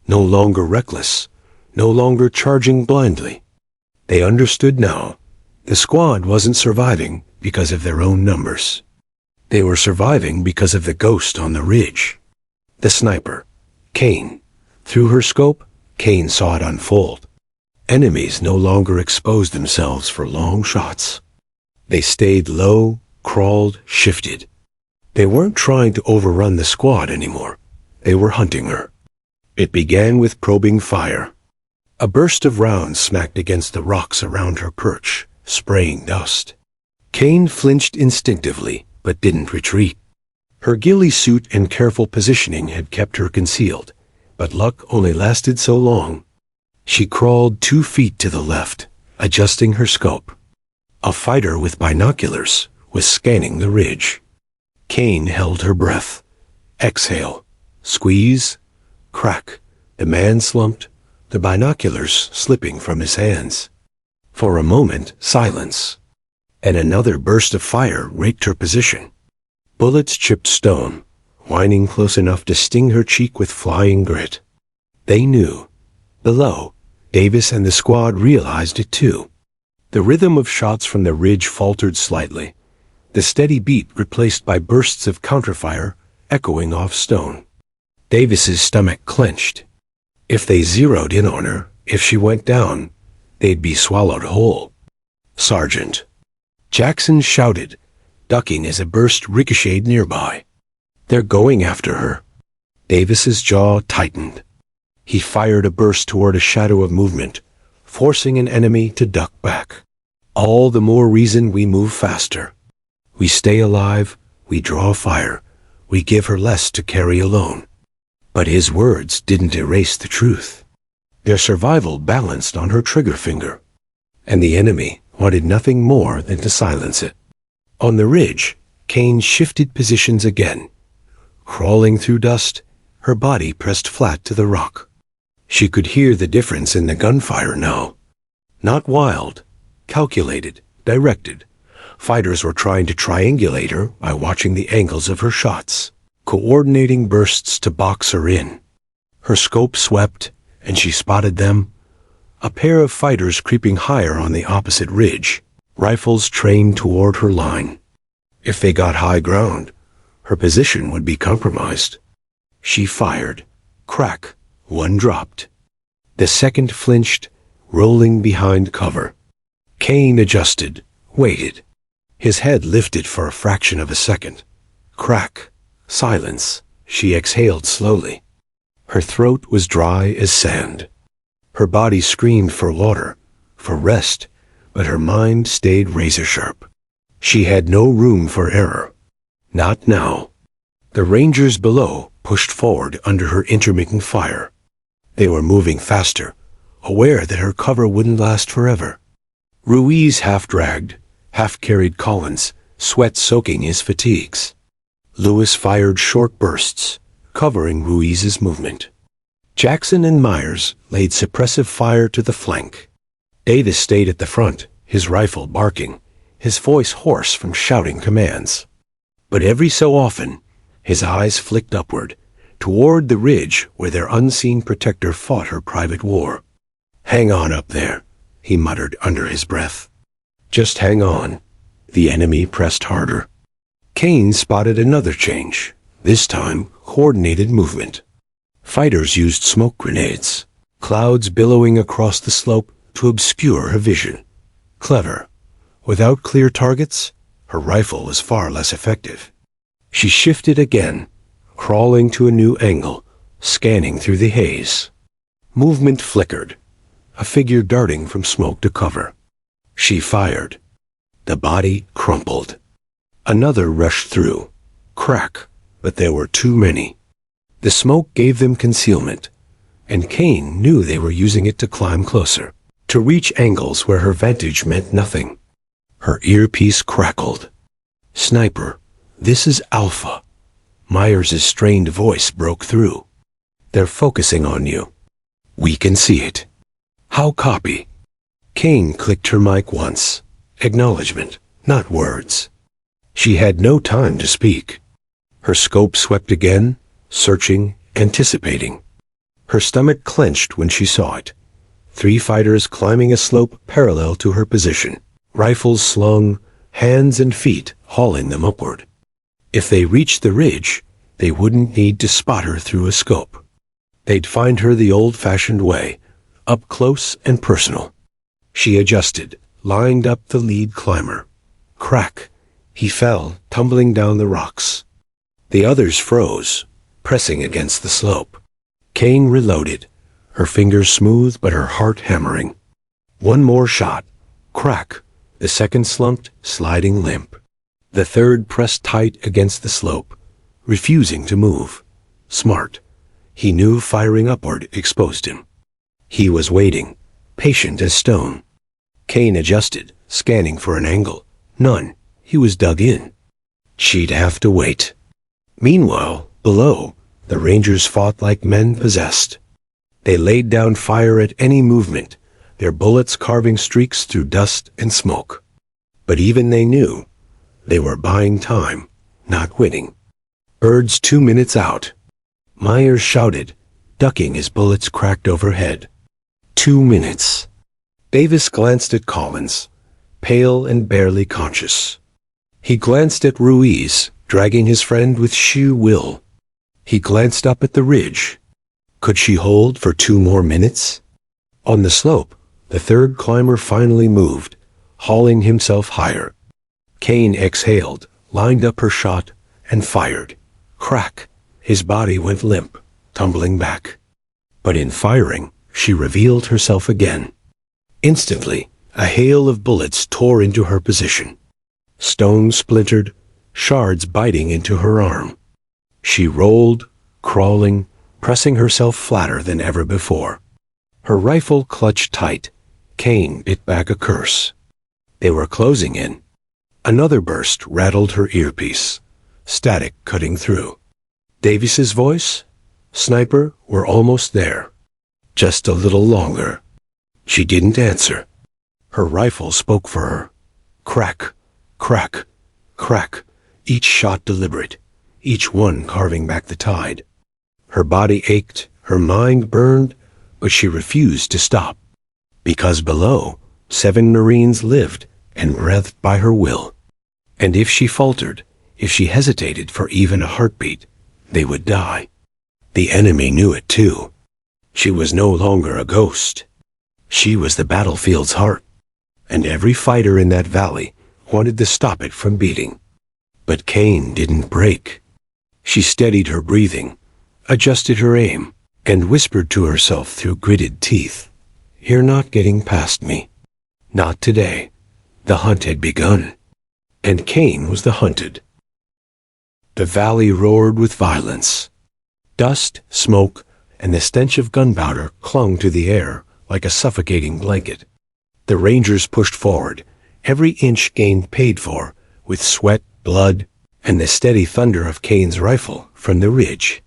No longer reckless, no longer charging blindly. They understood now. The squad wasn't surviving because of their own numbers. They were surviving because of the ghost on the ridge. The sniper, Kane. Through her scope, Kane saw it unfold. Enemies no longer exposed themselves for long shots. They stayed low, crawled, shifted. They weren't trying to overrun the squad anymore. They were hunting her. It began with probing fire. A burst of rounds smacked against the rocks around her perch, spraying dust. Kane flinched instinctively, but didn't retreat. Her ghillie suit and careful positioning had kept her concealed, but luck only lasted so long. She crawled 2 feet to the left, adjusting her scope. A fighter with binoculars was scanning the ridge. Kane held her breath. Exhale. Squeeze. Crack. The man slumped, the binoculars slipping from his hands. For a moment, silence. And another burst of fire raked her position. Bullets chipped stone, whining close enough to sting her cheek with flying grit. They knew. Below, Davis and the squad realized it too. The rhythm of shots from the ridge faltered slightly, the steady beat replaced by bursts of counterfire echoing off stone. Davis's stomach clenched. If they zeroed in on her, if she went down, they'd be swallowed whole. Sergeant. Jackson shouted, ducking as a burst ricocheted nearby. They're going after her. Davis's jaw tightened. He fired a burst toward a shadow of movement, forcing an enemy to duck back. All the more reason we move faster. We stay alive, we draw fire, we give her less to carry alone. But his words didn't erase the truth. Their survival balanced on her trigger finger, and the enemy wanted nothing more than to silence it. On the ridge, Kane shifted positions again. Crawling through dust, her body pressed flat to the rock. She could hear the difference in the gunfire now. Not wild, calculated, directed. Fighters were trying to triangulate her by watching the angles of her shots. coordinating bursts to box her in. Her scope swept, and she spotted them, a pair of fighters creeping higher on the opposite ridge, rifles trained toward her line. If they got high ground, her position would be compromised. She fired. Crack. One dropped. The second flinched, rolling behind cover. Kane adjusted, waited. His head lifted for a fraction of a second. Crack. Silence. She exhaled slowly. Her throat was dry as sand. Her body screamed for water, for rest, but her mind stayed razor-sharp. She had no room for error. Not now. The Rangers below pushed forward under her intermittent fire. They were moving faster, aware that her cover wouldn't last forever. Ruiz half-dragged, half-carried Collins, sweat soaking his fatigues. Lewis fired short bursts, covering Ruiz's movement. Jackson and Myers laid suppressive fire to the flank. Davis stayed at the front, his rifle barking, his voice hoarse from shouting commands. But every so often, his eyes flicked upward, toward the ridge where their unseen protector fought her private war. "Hang on up there," he muttered under his breath. "Just hang on." The enemy pressed harder. Kane spotted another change, this time coordinated movement. Fighters used smoke grenades, clouds billowing across the slope to obscure her vision. Clever. Without clear targets, her rifle was far less effective. She shifted again, crawling to a new angle, scanning through the haze. Movement flickered, a figure darting from smoke to cover. She fired. The body crumpled. Another rushed through. Crack, but there were too many. The smoke gave them concealment, and Kane knew they were using it to climb closer, to reach angles where her vantage meant nothing. Her earpiece crackled. "Sniper, this is Alpha." Myers' strained voice broke through. "They're focusing on you. We can see it." "How copy?" Kane clicked her mic once. Acknowledgement, not words. She had no time to speak. Her scope swept again, searching, anticipating. Her stomach clenched when she saw it. 3 fighters climbing a slope parallel to her position, rifles slung, hands and feet hauling them upward. If they reached the ridge, they wouldn't need to spot her through a scope. They'd find her the old-fashioned way, up close and personal. She adjusted, lined up the lead climber. Crack. He fell, tumbling down the rocks. The others froze, pressing against the slope. Kane reloaded, her fingers smooth but her heart hammering. One more shot. Crack. The second slumped, sliding limp. The third pressed tight against the slope, refusing to move. Smart. He knew firing upward exposed him. He was waiting, patient as stone. Kane adjusted, scanning for an angle. None. He was dug in. She'd have to wait. Meanwhile, below, the Rangers fought like men possessed. They laid down fire at any movement, their bullets carving streaks through dust and smoke. But even they knew they were buying time, not winning. Birds 2 minutes out. Myers shouted, ducking as bullets cracked overhead. 2 minutes. Davis glanced at Collins, pale and barely conscious. He glanced at Ruiz, dragging his friend with sheer will. He glanced up at the ridge. Could she hold for 2 more minutes? On the slope, the third climber finally moved, hauling himself higher. Kane exhaled, lined up her shot, and fired. Crack! His body went limp, tumbling back. But in firing, she revealed herself again. Instantly, a hail of bullets tore into her position. Stones splintered, shards biting into her arm. She rolled, crawling, pressing herself flatter than ever before. Her rifle clutched tight. Kane bit back a curse. They were closing in. Another burst rattled her earpiece, static cutting through. Davis's voice? "Sniper, we're almost there. Just a little longer." She didn't answer. Her rifle spoke for her. Crack, crack, crack, each shot deliberate, each one carving back the tide. Her body ached, her mind burned, but she refused to stop. Because below, 7 Marines lived and breathed by her will. And if she faltered, if she hesitated for even a heartbeat, they would die. The enemy knew it too. She was no longer a ghost. She was the battlefield's heart. And every fighter in that valley wanted to stop it from beating. But Cain didn't break. She steadied her breathing, adjusted her aim, and whispered to herself through gritted teeth, "You're not getting past me. Not today." The hunt had begun. And Cain was the hunted. The valley roared with violence. Dust, smoke, and the stench of gunpowder clung to the air like a suffocating blanket. The Rangers pushed forward, every inch gained paid for, with sweat, blood, and the steady thunder of Cain's rifle from the ridge.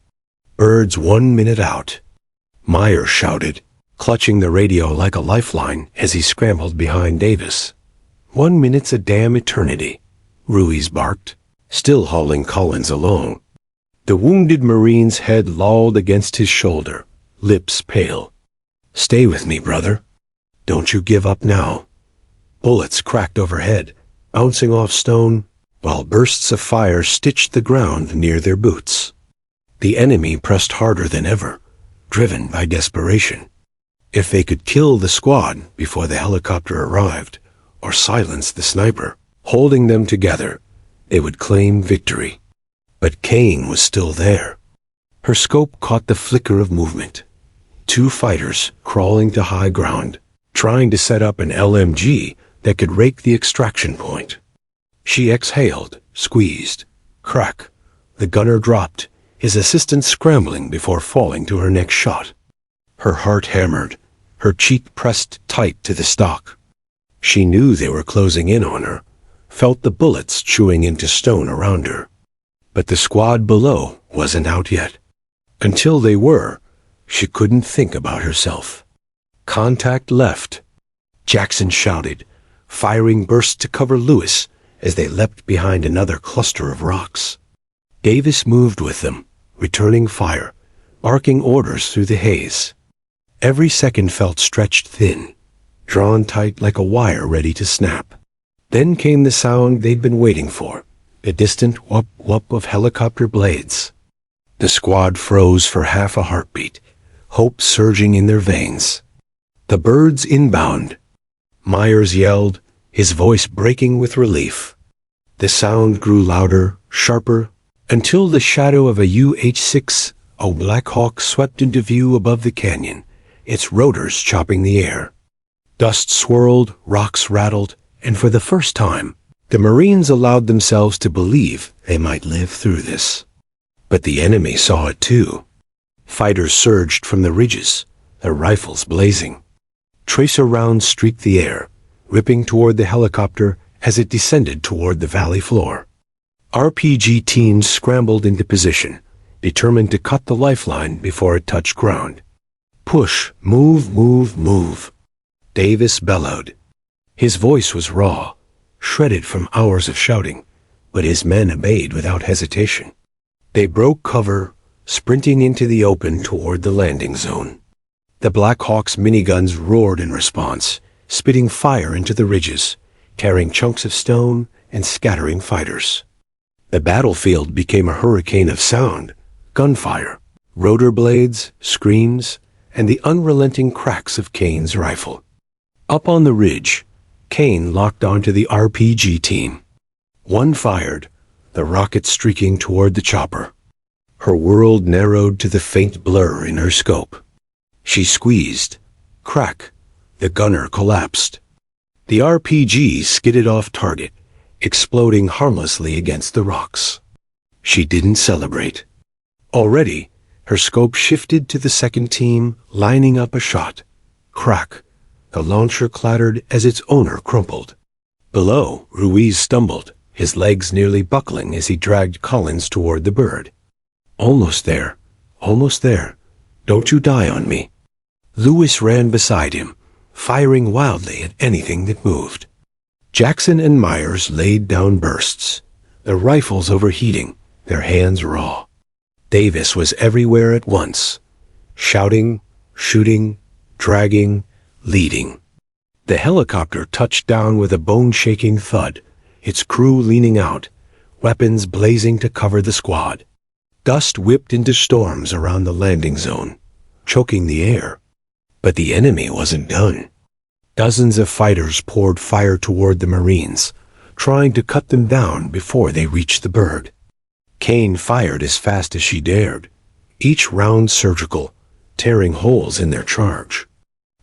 "Birds 1 minute out," Myers shouted, clutching the radio like a lifeline as he scrambled behind Davis. "1 minute's a damn eternity," Ruiz barked, still hauling Collins along. The wounded Marine's head lolled against his shoulder, lips pale. "Stay with me, brother. Don't you give up now." Bullets cracked overhead, bouncing off stone, while bursts of fire stitched the ground near their boots. The enemy pressed harder than ever, driven by desperation. If they could kill the squad before the helicopter arrived, or silence the sniper, holding them together, they would claim victory. But Cain was still there. Her scope caught the flicker of movement. 2 fighters crawling to high ground, trying to set up an LMG that could rake the extraction point. She exhaled, squeezed. Crack. The gunner dropped, his assistant scrambling before falling to her next shot. Her heart hammered, her cheek pressed tight to the stock. She knew they were closing in on her, felt the bullets chewing into stone around her. But the squad below wasn't out yet. Until they were, she couldn't think about herself. Contact left. Jackson shouted, firing bursts to cover Lewis as they leapt behind another cluster of rocks. Davis moved with them, returning fire, barking orders through the haze. Every second felt stretched thin, drawn tight like a wire ready to snap. Then came the sound they'd been waiting for, the distant whoop-whoop of helicopter blades. The squad froze for half a heartbeat, hope surging in their veins. "The birds inbound," Myers yelled, his voice breaking with relief. The sound grew louder, sharper, until the shadow of a UH-60 Black Hawk swept into view above the canyon, its rotors chopping the air. Dust swirled, rocks rattled, and for the first time, the Marines allowed themselves to believe they might live through this. But the enemy saw it too. Fighters surged from the ridges, their rifles blazing. Tracer rounds streaked the air, ripping toward the helicopter as it descended toward the valley floor. RPG teams scrambled into position, determined to cut the lifeline before it touched ground. "Push, move, move, move," Davis bellowed. His voice was raw, shredded from hours of shouting, but his men obeyed without hesitation. They broke cover, sprinting into the open toward the landing zone. The Black Hawk's miniguns roared in response, spitting fire into the ridges, carrying chunks of stone and scattering fighters. The battlefield became a hurricane of sound, gunfire, rotor blades, screams, and the unrelenting cracks of Cain's rifle. Up on the ridge, Cain locked onto the RPG team. One fired, the rocket streaking toward the chopper. Her world narrowed to the faint blur in her scope. She squeezed. Crack. The gunner collapsed. The RPG skidded off target, exploding harmlessly against the rocks. She didn't celebrate. Already, her scope shifted to the second team, lining up a shot. Crack. The launcher clattered as its owner crumpled. Below, Ruiz stumbled, his legs nearly buckling as he dragged Collins toward the bird. "Almost there. Almost there. Don't you die on me." Lewis ran beside him, firing wildly at anything that moved. Jackson and Myers laid down bursts, their rifles overheating, their hands raw. Davis was everywhere at once, shouting, shooting, dragging, leading. The helicopter touched down with a bone-shaking thud, its crew leaning out, weapons blazing to cover the squad. Dust whipped into storms around the landing zone, choking the air. But the enemy wasn't done. Dozens of fighters poured fire toward the Marines, trying to cut them down before they reached the bird. Kane fired as fast as she dared, each round surgical, tearing holes in their charge.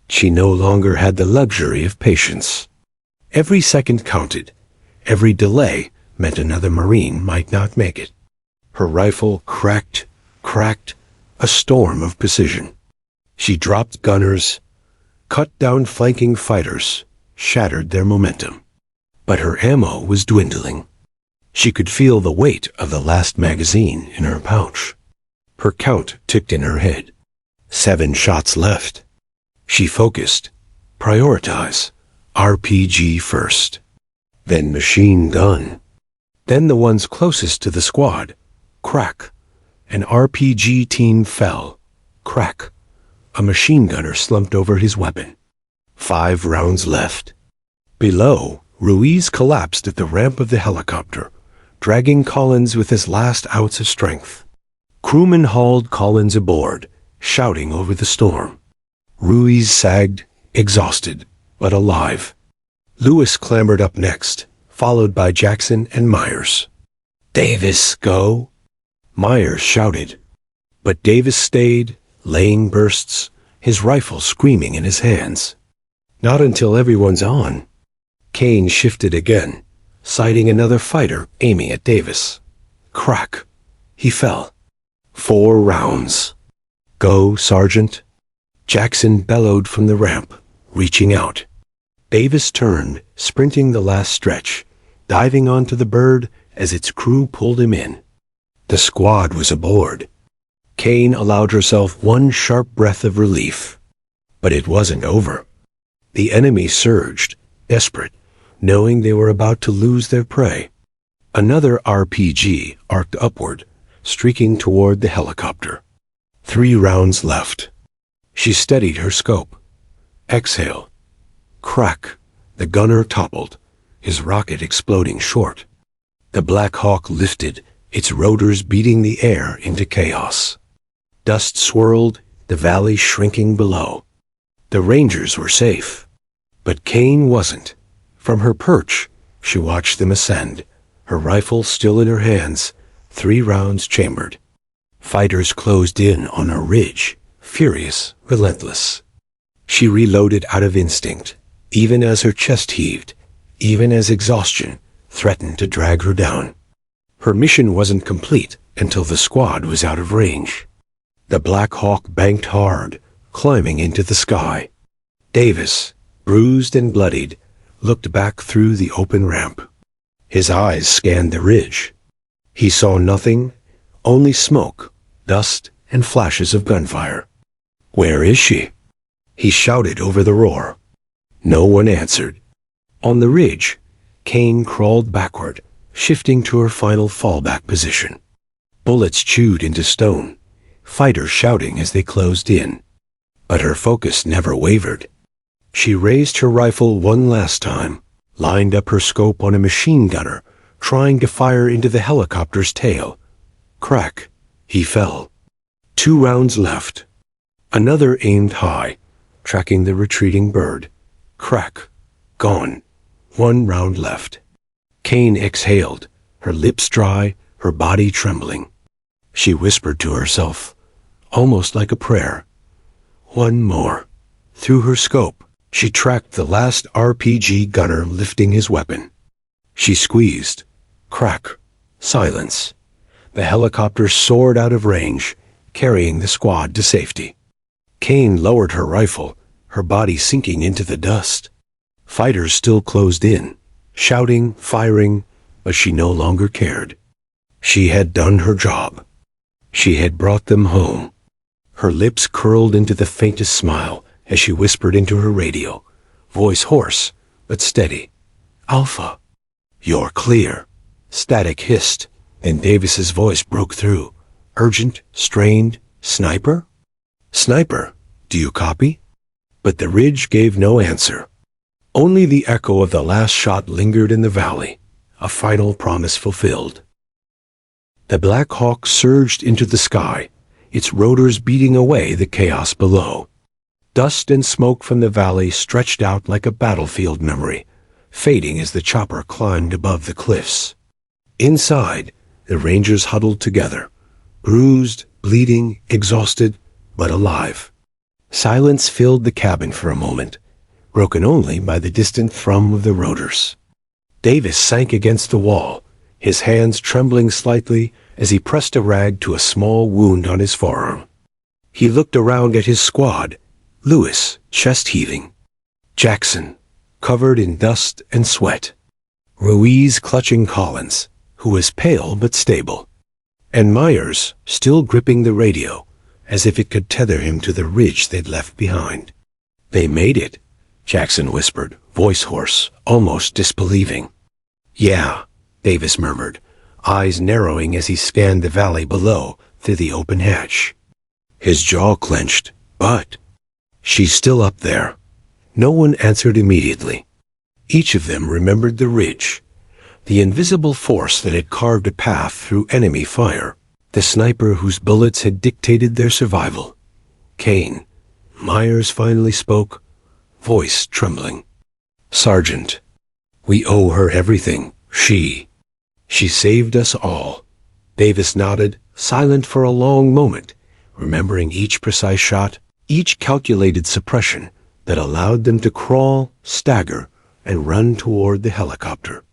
She no longer had the luxury of patience. Every second counted. Every delay meant another Marine might not make it. Her rifle cracked, a storm of precision. She dropped gunners, cut down flanking fighters, shattered their momentum. But her ammo was dwindling. She could feel the weight of the last magazine in her pouch. Her count ticked in her head. 7 shots left. She focused. Prioritize. RPG first. Then machine gun. Then the ones closest to the squad. Crack. An RPG team fell. Crack. A machine gunner slumped over his weapon. 5 rounds left. Below, Ruiz collapsed at the ramp of the helicopter, dragging Collins with his last ounce of strength. Crewmen hauled Collins aboard, shouting over the storm. Ruiz sagged, exhausted, but alive. Lewis clambered up next, followed by Jackson and Myers. "Davis, go!" Myers shouted. But Davis stayed, laying bursts, his rifle screaming in his hands. Not until everyone's on. Kane shifted again, sighting another fighter aiming at Davis. Crack. He fell. 4 rounds. "Go, Sergeant." Jackson bellowed from the ramp, reaching out. Davis turned, sprinting the last stretch, diving onto the bird as its crew pulled him in. The squad was aboard. Kane allowed herself one sharp breath of relief. But it wasn't over. The enemy surged, desperate, knowing they were about to lose their prey. Another RPG arced upward, streaking toward the helicopter. 3 rounds left. She steadied her scope. Exhale. Crack. The gunner toppled, his rocket exploding short. The Black Hawk lifted, its rotors beating the air into chaos. Dust swirled, the valley shrinking below. The Rangers were safe. But Kane wasn't. From her perch, she watched them ascend, her rifle still in her hands, 3 rounds chambered. Fighters closed in on a ridge, furious, relentless. She reloaded out of instinct, even as her chest heaved, even as exhaustion threatened to drag her down. Her mission wasn't complete until the squad was out of range. The Black Hawk banked hard, climbing into the sky. Davis, bruised and bloodied, looked back through the open ramp. His eyes scanned the ridge. He saw nothing, only smoke, dust, and flashes of gunfire. "Where is she?" He shouted over the roar. No one answered. On the ridge, Kane crawled backward, shifting to her final fallback position. Bullets chewed into stone, fighters shouting as they closed in. But her focus never wavered. She raised her rifle one last time, lined up her scope on a machine gunner, trying to fire into the helicopter's tail. Crack. He fell. 2 rounds left. Another aimed high, tracking the retreating bird. Crack. Gone. 1 round left. Kane exhaled, her lips dry, her body trembling. She whispered to herself, almost like a prayer. 1 more. Through her scope, she tracked the last RPG gunner lifting his weapon. She squeezed. Crack. Silence. The helicopter soared out of range, carrying the squad to safety. Kane lowered her rifle, her body sinking into the dust. Fighters still closed in, shouting, firing, but she no longer cared. She had done her job. She had brought them home. Her lips curled into the faintest smile as she whispered into her radio, voice hoarse but steady. "Alpha." "You're clear." Static hissed, Then Davis's voice broke through. Urgent, strained, sniper? Sniper, do you copy? But the ridge gave no answer. Only the echo of the last shot lingered in the valley, a final promise fulfilled. The Black Hawk surged into the sky, its rotors beating away the chaos below. Dust and smoke from the valley stretched out like a battlefield memory, fading as the chopper climbed above the cliffs. Inside, the Rangers huddled together, bruised, bleeding, exhausted, but alive. Silence filled the cabin for a moment, broken only by the distant thrum of the rotors. Davis sank against the wall, his hands trembling slightly as he pressed a rag to a small wound on his forearm. He looked around at his squad, Lewis, chest heaving, Jackson, covered in dust and sweat, Ruiz clutching Collins, who was pale but stable, and Myers still gripping the radio, as if it could tether him to the ridge they'd left behind. They made it, Jackson whispered, voice hoarse, almost disbelieving. Yeah, Davis murmured, eyes narrowing as he scanned the valley below through the open hatch. His jaw clenched, but she's still up there. No one answered immediately. Each of them remembered the ridge, the invisible force that had carved a path through enemy fire, the sniper whose bullets had dictated their survival. Kane. Myers finally spoke, voice trembling. Sergeant, we owe her everything. She saved us all. Davis nodded, silent for a long moment, remembering each precise shot, each calculated suppression that allowed them to crawl, stagger, and run toward the helicopter.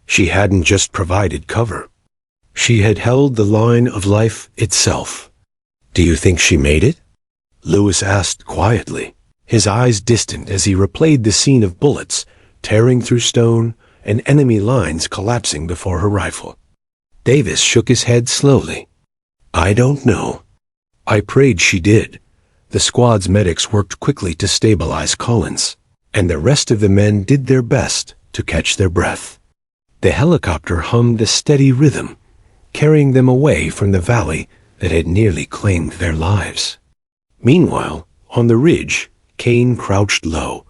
She hadn't just provided cover. She had held the line of life itself. Do you think she made it? Lewis asked quietly, his eyes distant as he replayed the scene of bullets tearing through stone and enemy lines collapsing before her rifle. Davis shook his head slowly. I don't know. I prayed she did. The squad's medics worked quickly to stabilize Collins, and the rest of the men did their best to catch their breath. The helicopter hummed a steady rhythm, carrying them away from the valley that had nearly claimed their lives. Meanwhile, on the ridge, Kane crouched low,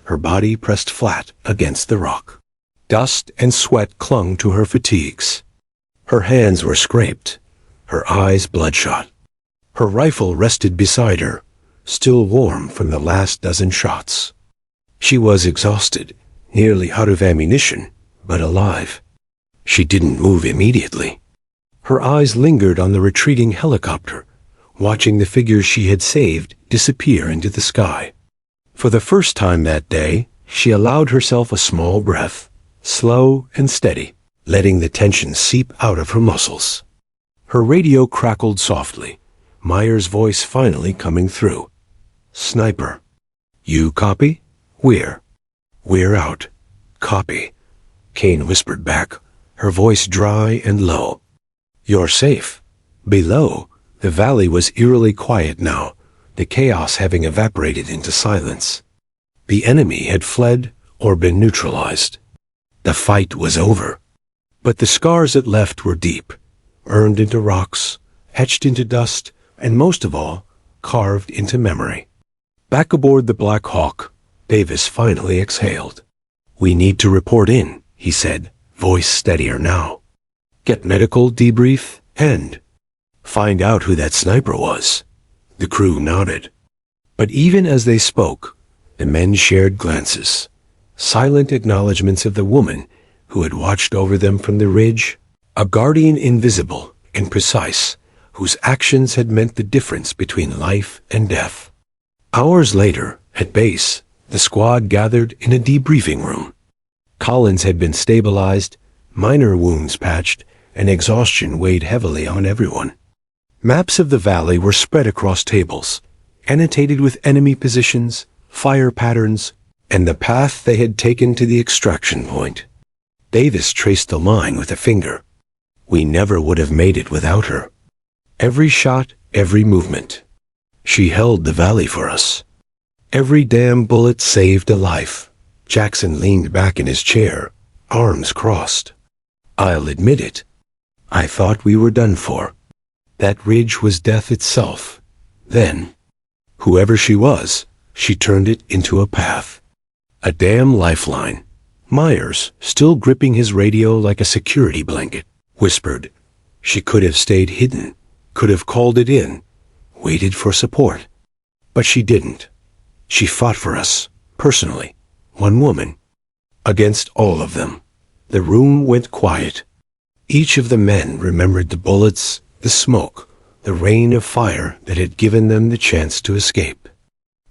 her body pressed flat against the rock. Dust and sweat clung to her fatigues. Her hands were scraped, her eyes bloodshot. Her rifle rested beside her, still warm from the last dozen shots. She was exhausted, nearly out of ammunition, but alive. She didn't move immediately. Her eyes lingered on the retreating helicopter, watching the figures she had saved disappear into the sky. For the first time that day, she allowed herself a small breath, slow and steady, letting the tension seep out of her muscles. Her radio crackled softly, Myers' voice finally coming through. Sniper. You copy? We're out. Copy. Kane whispered back, her voice dry and low. You're safe. Below, the valley was eerily quiet now, the chaos having evaporated into silence. The enemy had fled or been neutralized. The fight was over. But the scars it left were deep, earned into rocks, etched into dust, and most of all, carved into memory. Back aboard the Black Hawk, Davis finally exhaled. We need to report in, he said, voice steadier now. Get medical debrief, and find out who that sniper was. The crew nodded. But even as they spoke, the men shared glances, silent acknowledgments of the woman who had watched over them from the ridge, a guardian invisible and precise, whose actions had meant the difference between life and death. Hours later, at base, the squad gathered in a debriefing room. Collins had been stabilized, minor wounds patched, and exhaustion weighed heavily on everyone. Maps of the valley were spread across tables, annotated with enemy positions, fire patterns, and the path they had taken to the extraction point. Davis traced the line with a finger. We never would have made it without her. Every shot, every movement. She held the valley for us. Every damn bullet saved a life. Jackson leaned back in his chair, arms crossed. I'll admit it. I thought we were done for. That ridge was death itself. Then, whoever she was, she turned it into a path. A damn lifeline. Myers, still gripping his radio like a security blanket, whispered. She could have stayed hidden, could have called it in, waited for support. But she didn't. She fought for us, personally, one woman, against all of them. The room went quiet. Each of the men remembered the bullets, the smoke, the rain of fire that had given them the chance to escape.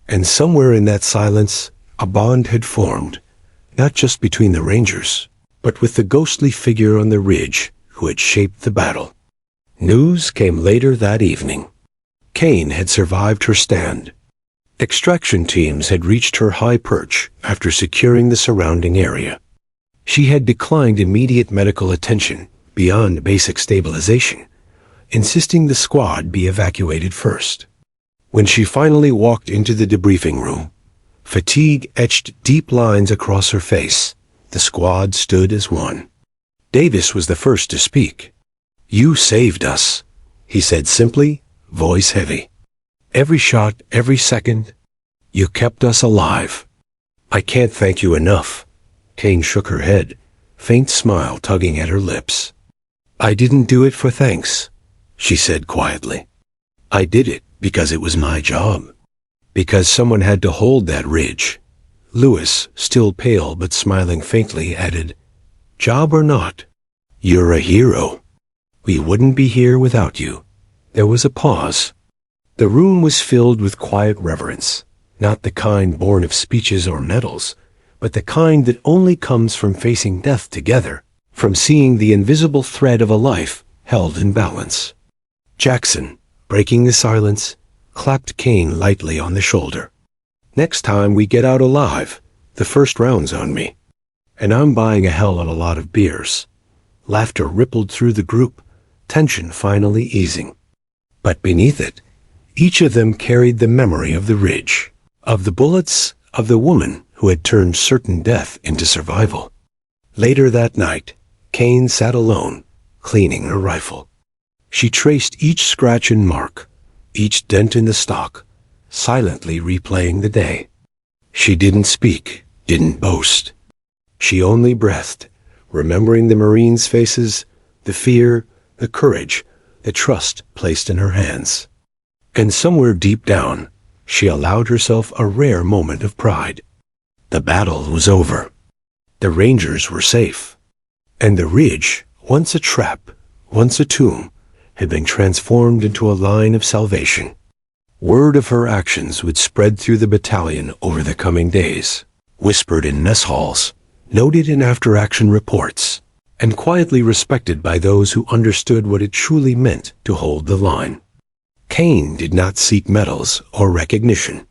And somewhere in that silence, a bond had formed, not just between the Rangers, but with the ghostly figure on the ridge who had shaped the battle. News came later that evening. Kane had survived her stand. Extraction teams had reached her high perch after securing the surrounding area. She had declined immediate medical attention beyond basic stabilization, insisting the squad be evacuated first. When she finally walked into the debriefing room, fatigue etched deep lines across her face. The squad stood as one. Davis was the first to speak. "You saved us," he said simply, voice heavy. "Every shot, every second, you kept us alive." "I can't thank you enough." Kane shook her head, faint smile tugging at her lips. "I didn't do it for thanks," she said quietly. "I did it because it was my job. Because someone had to hold that ridge." Lewis, still pale but smiling faintly, added, "Job or not, you're a hero. We wouldn't be here without you." There was a pause. The room was filled with quiet reverence, not the kind born of speeches or medals, but the kind that only comes from facing death together, from seeing the invisible thread of a life held in balance. Jackson, breaking the silence, clapped Kane lightly on the shoulder. "Next time we get out alive, the first round's on me. And I'm buying a hell of a lot of beers." Laughter rippled through the group, tension finally easing. But beneath it, each of them carried the memory of the ridge, of the bullets, of the woman who had turned certain death into survival. Later that night, Kane sat alone, cleaning her rifle. She traced each scratch and mark, each dent in the stock, silently replaying the day. She didn't speak, didn't boast. She only breathed, remembering the Marines' faces, the fear, the courage, the trust placed in her hands. And somewhere deep down, she allowed herself a rare moment of pride. The battle was over. The Rangers were safe. And the ridge, once a trap, once a tomb, had been transformed into a line of salvation. Word of her actions would spread through the battalion over the coming days, whispered in mess halls, noted in after-action reports, and quietly respected by those who understood what it truly meant to hold the line. Kane did not seek medals or recognition.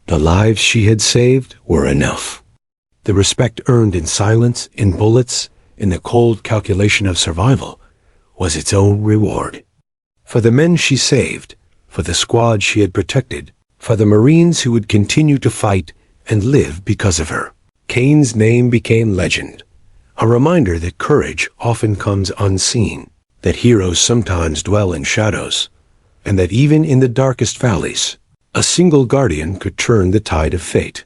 The lives she had saved were enough. The respect earned in silence, in bullets, in the cold calculation of survival, was its own reward. For the men she saved, for the squad she had protected, for the Marines who would continue to fight and live because of her, Kane's name became legend, a reminder that courage often comes unseen, that heroes sometimes dwell in shadows, and that even in the darkest valleys, a single guardian could turn the tide of fate.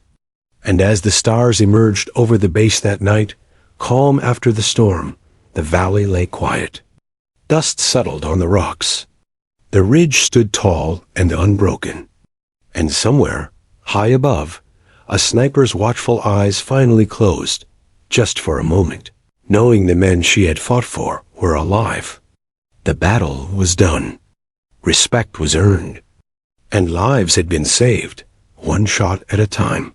And as the stars emerged over the base that night, calm after the storm, the valley lay quiet. Dust settled on the rocks. The ridge stood tall and unbroken. And somewhere, high above, a sniper's watchful eyes finally closed, just for a moment, knowing the men she had fought for were alive. The battle was done. Respect was earned. And lives had been saved, one shot at a time.